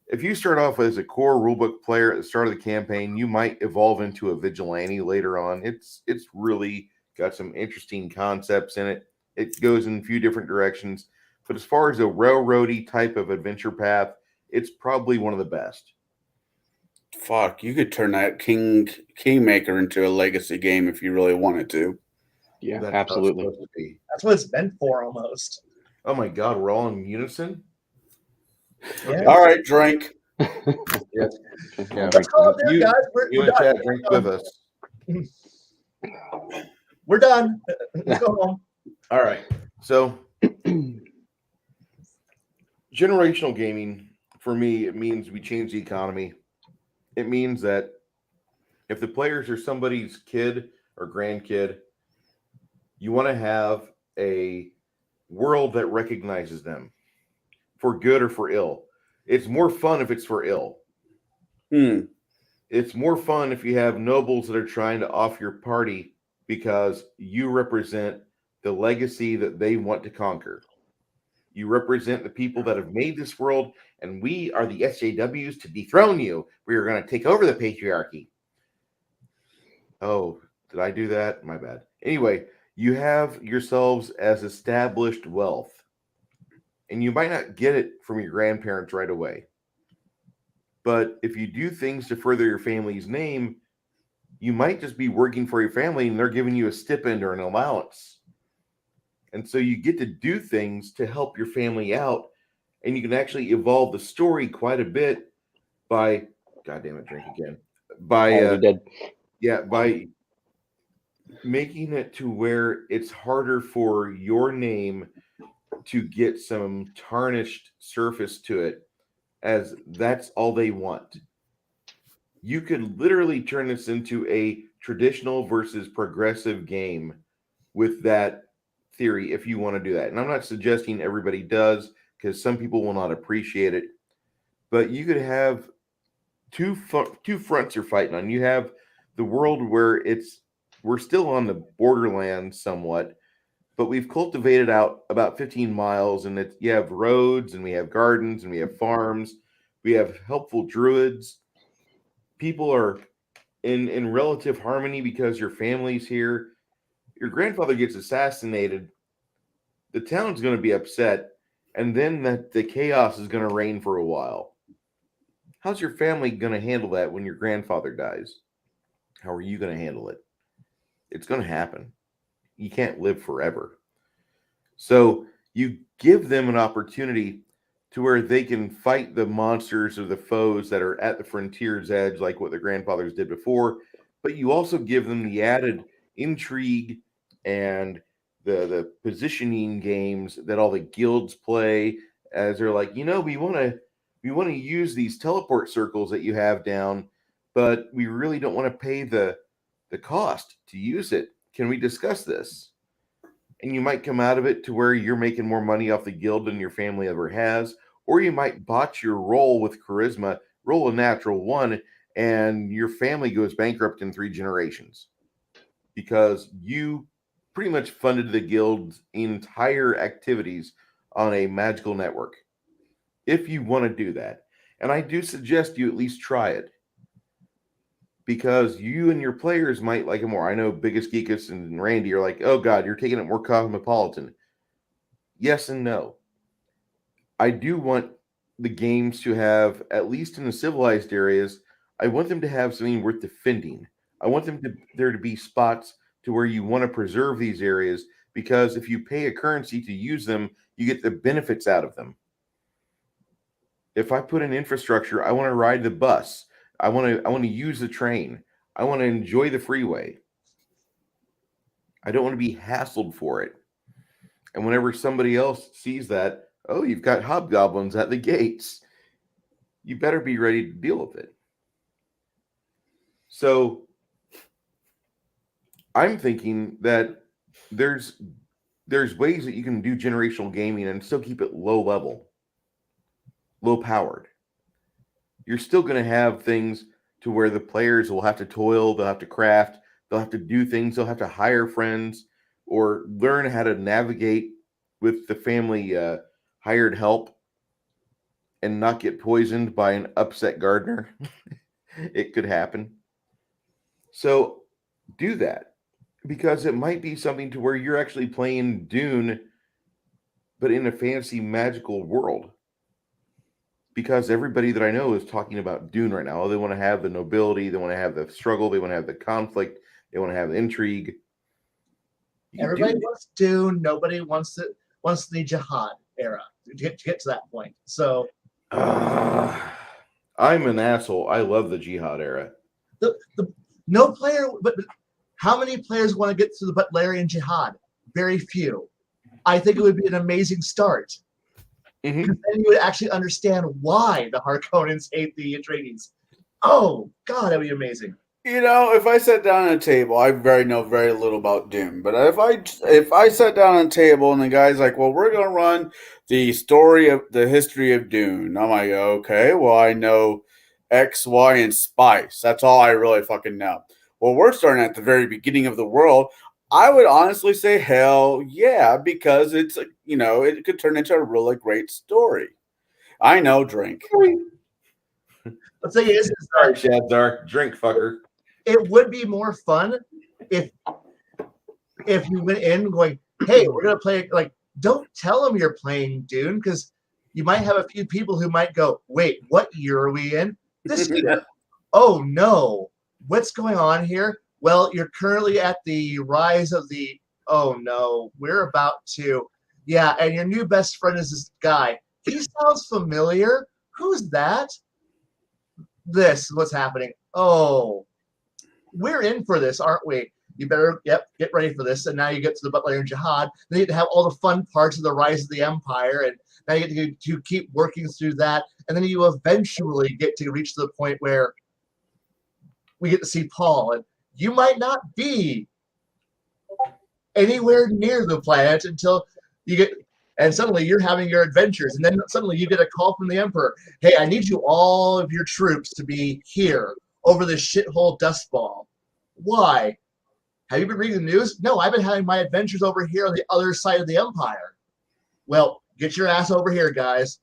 If you start off as a core rulebook player at the start of the campaign, you might evolve into a vigilante later on. It's really got some interesting concepts in it. It goes in a few different directions. But as far as a railroady type of adventure path, it's probably one of the best. Fuck, you could turn that Kingmaker into a legacy game if you really wanted to. Yeah, That's absolutely. how it's supposed to be. That's what it's meant for, almost. Oh my God, we're all in unison? Yeah. All right, drink. Yes. Yeah. Let's call it there, guys. You We're and done. Chad drink with us. We're done. Let's go home. All right. So, generational gaming, for me, it means we change the economy. It means that if the players are somebody's kid or grandkid, you want to have a world that recognizes them for good or for ill. It's more fun if it's for ill. It's more fun if you have nobles that are trying to off your party because you represent the legacy that they want to conquer. You represent the people that have made this world, and we are the SJWs to dethrone you. We are going to take over the patriarchy. Oh, did I do that? My bad. Anyway, you have yourselves as established wealth, and you might not get it from your grandparents right away. But if you do things to further your family's name, you might just be working for your family and they're giving you a stipend or an allowance. And so you get to do things to help your family out, and you can actually evolve the story quite a bit by, God damn it, drink again. By making it to where it's harder for your name to get some tarnished surface to it, as that's all they want. You could literally turn this into a traditional versus progressive game with that theory if you want to do that. And I'm not suggesting everybody does, because some people will not appreciate it. But you could have two fronts you're fighting on. You have the world where we're still on the borderlands somewhat, but we've cultivated out about 15 miles, and you have roads, and we have gardens, and we have farms, we have helpful druids. People are in relative harmony because your family's here. Your grandfather gets assassinated, the town's going to be upset, and then the chaos is going to reign for a while. How's your family going to handle that when your grandfather dies? How are you going to handle it? It's going to happen. You can't live forever. So you give them an opportunity to where they can fight the monsters or the foes that are at the frontier's edge, like what their grandfathers did before. But you also give them the added intrigue and the positioning games that all the guilds play, as they're like, we want to use these teleport circles that you have down, but we really don't want to pay the cost to use it. Can we discuss this? And you might come out of it to where you're making more money off the guild than your family ever has, or you might botch your roll with charisma, roll a natural one, and your family goes bankrupt in 3 generations because you pretty much funded the guild's entire activities on a magical network. If you want to do that, and I do suggest you at least try it, because you and your players might like it more. I know Biggest Geekus and Randy are like, oh God, you're taking it more cosmopolitan. Yes and no. I do want the games to have, at least in the civilized areas, I want them to have something worth defending. I want there to be spots to where you want to preserve these areas, because if you pay a currency to use them, you get the benefits out of them. If I put in infrastructure, I want to ride the bus. I want to use the train. I want to enjoy the freeway. I don't want to be hassled for it. And whenever somebody else sees that, oh, you've got hobgoblins at the gates, you better be ready to deal with it. So I'm thinking that there's ways that you can do generational gaming and still keep it low level, low powered. You're still going to have things to where the players will have to toil, they'll have to craft, they'll have to do things, they'll have to hire friends or learn how to navigate with the family hired help and not get poisoned by an upset gardener. It could happen. So do that, because it might be something to where you're actually playing Dune, but in a fantasy magical world. Because everybody that I know is talking about Dune right now. They want to have the nobility, they want to have the struggle, they want to have the conflict, they want to have intrigue. Everybody wants Dune. Nobody wants the Jihad era to get to that point. So I'm an asshole. I love the Jihad era. No player, but how many players want to get through the Butlerian Jihad? Very few. I think it would be an amazing start. Mm-hmm. Then you would actually understand why the Harkonnens hate the Atreides. Oh God, that'd be amazing. If I sat down at a table, I know very little about Dune. But if I sat down at a table and the guy's like, "Well, we're gonna run the story of the history of Dune," I'm like, "Okay, well, I know X, Y, and spice. That's all I really fucking know." Well, we're starting at the very beginning of the world. I would honestly say, hell yeah, because it's it could turn into a really great story. I know, drink. The thing is sorry, Shadzar, drink fucker. It would be more fun if you went in going, hey, we're gonna play, like, don't tell them you're playing Dune, because you might have a few people who might go, wait, what year are we in? This year. Oh no, what's going on here? Well, you're currently at the rise of the, oh no, we're about to, yeah, and your new best friend is this guy. He sounds familiar. Who's that? This is what's happening. Oh, we're in for this, aren't we? You better, get ready for this. And now you get to the Butlerian Jihad. Then you get to have all the fun parts of the rise of the Empire, and now you get to keep working through that. And then you eventually get to reach the point where we get to see Paul, and you might not be anywhere near the planet until you get, and suddenly you're having your adventures, and then suddenly you get a call from the Emperor. Hey, I need you all of your troops to be here over this shithole dust ball. Why? Have you been reading the news? No, I've been having my adventures over here on the other side of the Empire. Well, get your ass over here, guys.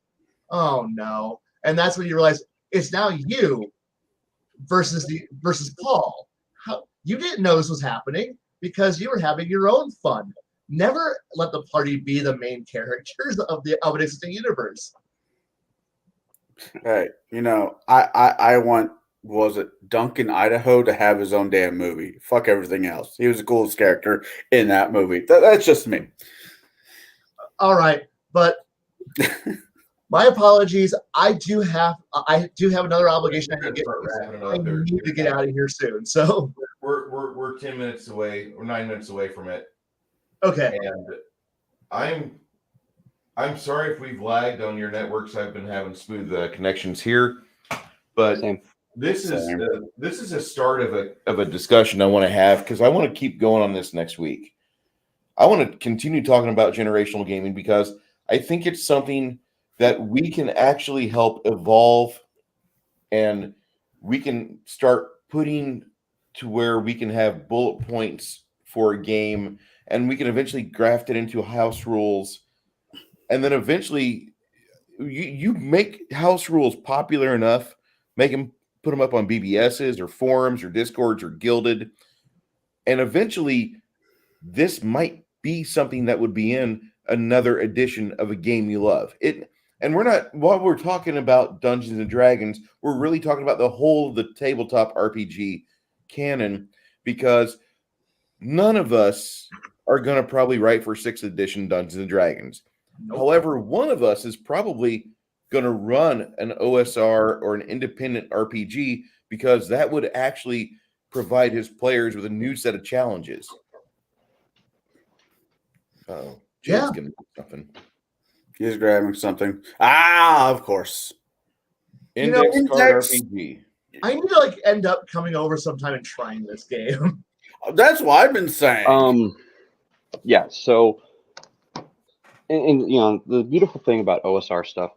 Oh no. And that's when you realize it's now you versus Paul. You didn't know this was happening because you were having your own fun. Never let the party be the main characters of an existing universe. Hey, I want, was it Duncan Idaho to have his own damn movie? Fuck everything else. He was the coolest character in that movie. That's just me. All right, but my apologies. I do have another obligation I need to get out of here soon. So we're 10 minutes away, or 9 minutes away from it. Okay. And I'm sorry if we've lagged on your networks. I've been having smooth connections here, but this is a start of a discussion I want to have, because I want to keep going on this next week. I want to continue talking about generational gaming because I think it's something that we can actually help evolve, and we can start putting to where we can have bullet points for a game, and we can eventually graft it into house rules. And then eventually you make house rules popular enough, put them up on BBSs or forums or Discords or Guilded. And eventually this might be something that would be in another edition of a game you love. While we're talking about Dungeons and Dragons, we're really talking about the whole of the tabletop RPG canon, because none of us are going to probably write for 6th edition Dungeons and Dragons. Nope. However, one of us is probably going to run an OSR or an independent RPG, because that would actually provide his players with a new set of challenges. Oh, Jay's going to do something. He's grabbing something. Of course. Index card RPG. I need to end up coming over sometime and trying this game. That's what I've been saying. Yeah. So, and the beautiful thing about OSR stuff,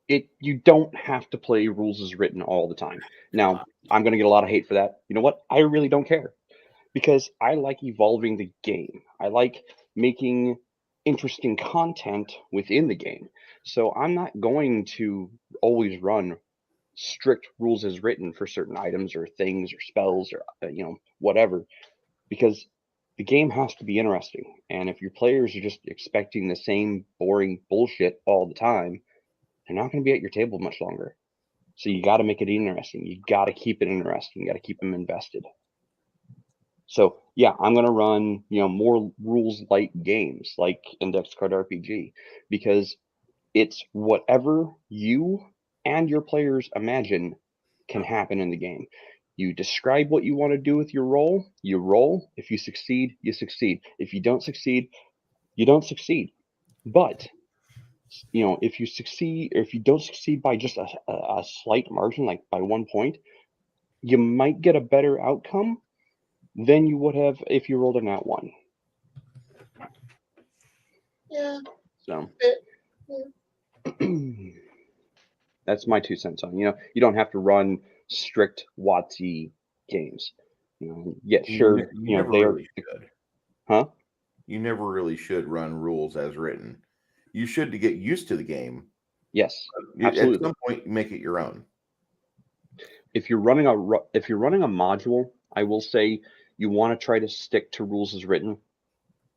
you don't have to play rules as written all the time. Now, I'm going to get a lot of hate for that. You know what? I really don't care, because I like evolving the game. I like making interesting content within the game. So I'm not going to always run strict rules as written for certain items or things or spells or whatever, because the game has to be interesting. And if your players are just expecting the same boring bullshit all the time, they're not going to be at your table much longer. So you got to make it interesting. You got to keep it interesting. You got to keep them invested. So yeah, I'm going to run, more rules light games like Index Card RPG, because it's whatever you and your players imagine can happen in the game. You describe what you want to do with your roll, you roll. If you succeed, you succeed. If you don't succeed, you don't succeed. But if you succeed, or if you don't succeed by just a slight margin, like by 1 point, you might get a better outcome than you would have if you rolled a nat 1. Yeah. So that's my 2 cents on. You don't have to run strict WotC games. Yeah, sure. You never they really are. Should. Huh? You never really should run rules as written. You should, to get used to the game. Yes, absolutely. At some point, make it your own. If you're running a module, I will say you want to try to stick to rules as written,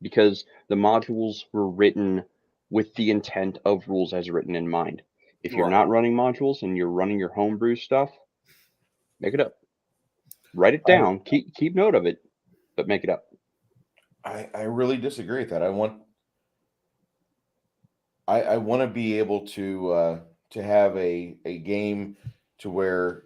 because the modules were written with the intent of rules as written in mind. If you're not running modules and you're running your homebrew stuff, make it up. Write it down. Keep note of it, but make it up. I really disagree with that. I want to be able to have a game to where,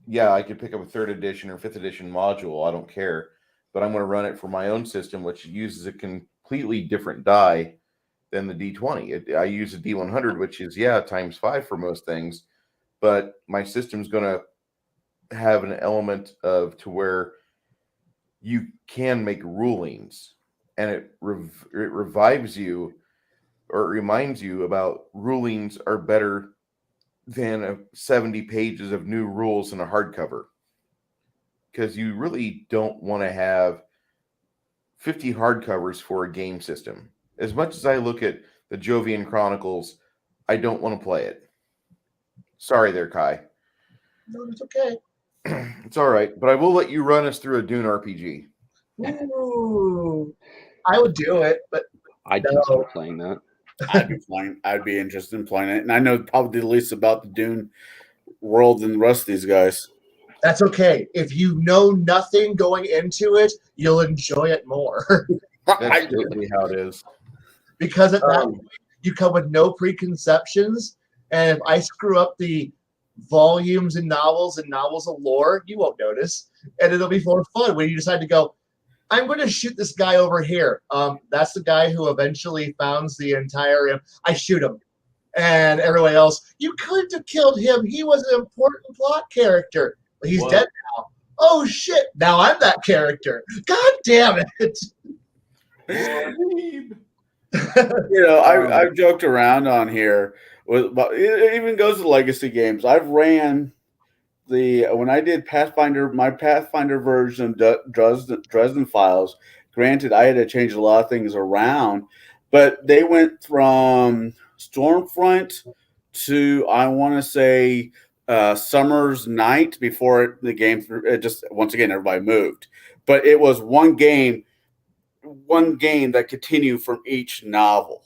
yeah, I could pick up a 3rd edition or 5th edition module. I don't care, but I'm going to run it for my own system, which uses a completely different die than the D20. I use a D100, which is times 5 for most things, but my system's going to have an element of to where you can make rulings. and it revives you, or it reminds you about rulings are better than 70 pages of new rules in a hardcover, because you really don't want to have 50 hardcovers for a game system. As much as I look at the Jovian Chronicles, I don't want to play it. Sorry there, Kai. No, it's okay. It's all right, but I will let you run us through a Dune RPG. Ooh, I would do it, but I'd No. consider playing that. I'd be interested in playing it, and I know probably the least about the Dune world than the rest of these guys. that's okay. If you know nothing going into it, you'll enjoy it more. That's typically how it is. Because at that point, you come with no preconceptions. And if I screw up the volumes and novels of lore, you won't notice. And it'll be more fun when you decide to go, I'm going to shoot this guy over here. That's the guy who eventually founds the entire. I shoot him. And everybody else, you couldn't have killed him. He was an important plot character. But he's dead now. Oh, shit. Now I'm that character. God damn it. You know, I've joked around on here with, but it even goes to legacy games. I've ran when I did Pathfinder, my Pathfinder version of Dresden Files. Granted, I had to change a lot of things around, but they went from Stormfront to, I want to say, Summer's Night before the game. It just, once again, everybody moved, but it was one game that continued from each novel,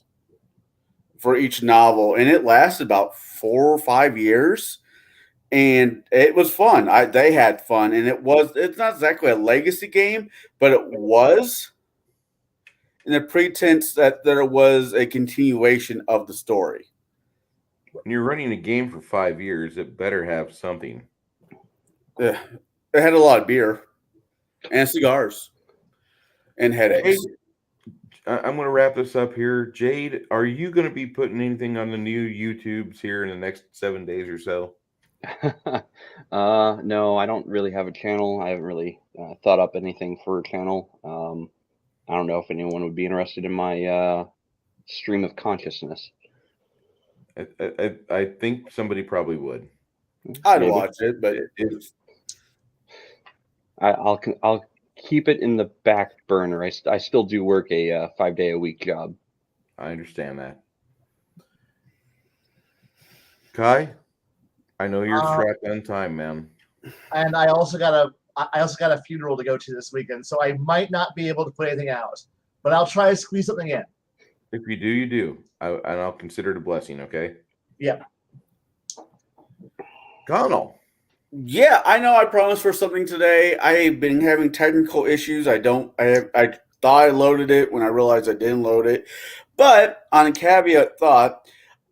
and it lasted about 4 or 5 years, and it was fun. They had fun, and it's not exactly a legacy game, but it was in the pretense that there was a continuation of the story. When you're running a game for 5 years, it better have something. It had a lot of beer and cigars and headaches. I'm going to wrap this up here. Jaide, are you going to be putting anything on the new YouTubes here in the next 7 days or so? No, I don't really have a channel. I haven't really thought up anything for a channel. I don't know if anyone would be interested in my stream of consciousness. I think somebody probably would. I'd Maybe. watch it, but I'll keep it in the back burner. I still do work a 5-day-a-week job. I understand that. Kai, I know you're strapped on time, man. And I also got a funeral to go to this weekend, so I might not be able to put anything out. But I'll try to squeeze something in. If you do, you do. And I'll consider it a blessing, okay? Yeah. Connell. yeah, I know I promised for something today. I've been having technical issues. I thought I loaded it when I realized I didn't load it. But on a caveat thought,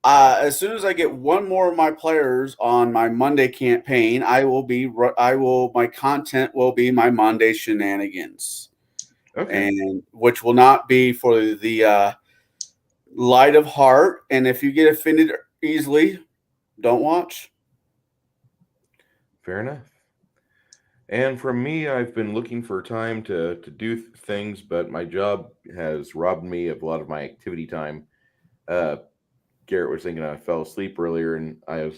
as soon as I get one more of my players on my Monday campaign, my content will be my Monday shenanigans. Okay. And which will not be for the light of heart. And if you get offended easily, don't watch. Fair enough. And for me, I've been looking for time to do things, but my job has robbed me of a lot of my activity time. Garrett was thinking I fell asleep earlier, and I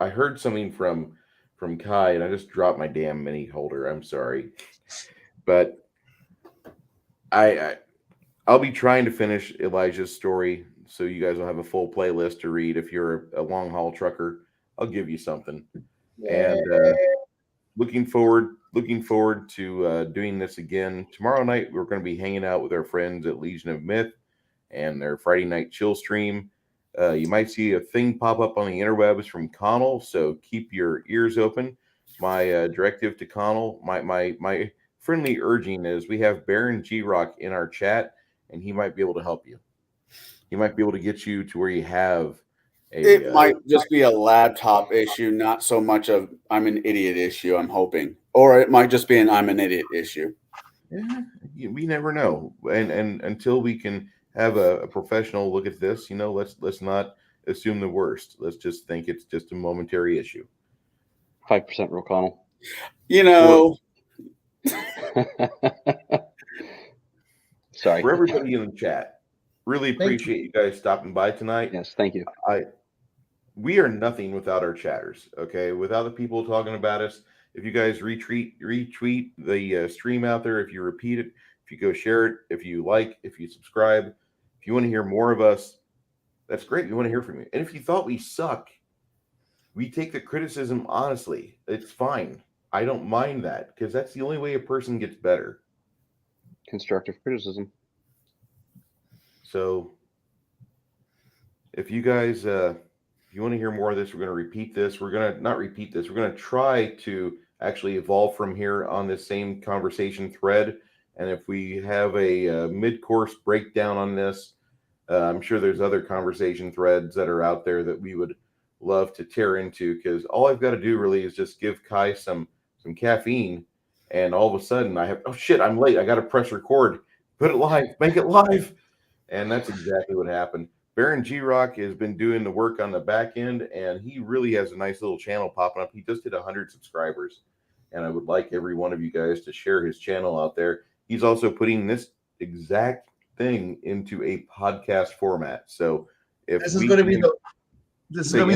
heard something from Kai, and I just dropped my damn mini holder. I'm sorry, but I'll be trying to finish Elijah's story, so you guys will have a full playlist to read. If you're a long haul trucker, I'll give you something. And looking forward to doing this again tomorrow night. We're going to be hanging out with our friends at Legion of Myth and their Friday night chill stream. You might see a thing pop up on the interwebs from Connell, so keep your ears open. My directive to Connell, my friendly urging is we have Baron G-Rock in our chat, and he might be able to help you. He might be able to get you to where you have It might just be a laptop issue, not so much of I'm an idiot issue, I'm hoping. Or it might just be an I'm an idiot issue. Yeah, we never know. And until we can have a professional look at this, let's not assume the worst. Let's just think it's just a momentary issue. 5% real, Connell. Sorry. For everybody in the chat, really appreciate you guys stopping by tonight. Yes, thank you. We are nothing without our chatters, okay? Without the people talking about us. If you guys retweet the stream out there, if you repeat it, if you go share it, if you like, if you subscribe, if you want to hear more of us, that's great. We want to hear from you. And if you thought we suck, we take the criticism honestly. It's fine. I don't mind that because that's the only way a person gets better. Constructive criticism. So if you guys, if you want to hear more of this, we're going to repeat this. We're going to not repeat this. We're going to try to actually evolve from here on this same conversation thread. And if we have a mid-course breakdown on this, I'm sure there's other conversation threads that are out there that we would love to tear into, because all I've got to do really is just give Kai some caffeine, and all of a sudden I have, oh shit, I'm late. I got to press record, put it live, make it live. And that's exactly what happened. Baron G-Rock has been doing the work on the back end, and he really has a nice little channel popping up. He just hit 100 subscribers, and I would like every one of you guys to share his channel out there. He's also putting this exact thing into a podcast format. So if this is going to be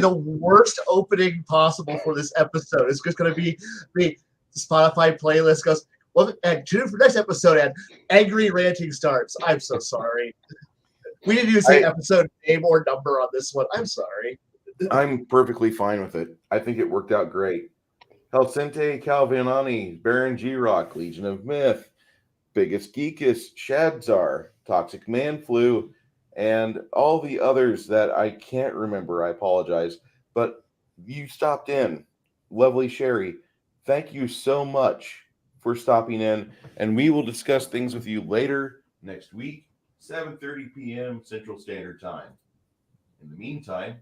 the worst opening possible for this episode. It's just going to be the Spotify playlist goes, well, and tune in for next episode, and angry ranting starts. I'm so sorry. We didn't even say episode name or number on this one. I'm sorry. I'm perfectly fine with it. I think it worked out great. Helsinti Calvinani, Baron G-Rock, Legion of Myth, Biggest Geekus, Shadzar, Toxic Man Flu, and all the others that I can't remember. I apologize. But you stopped in. Lovely Sherry, thank you so much for stopping in, and we will discuss things with you later next week, 7:30 p.m. Central Standard Time. In the meantime,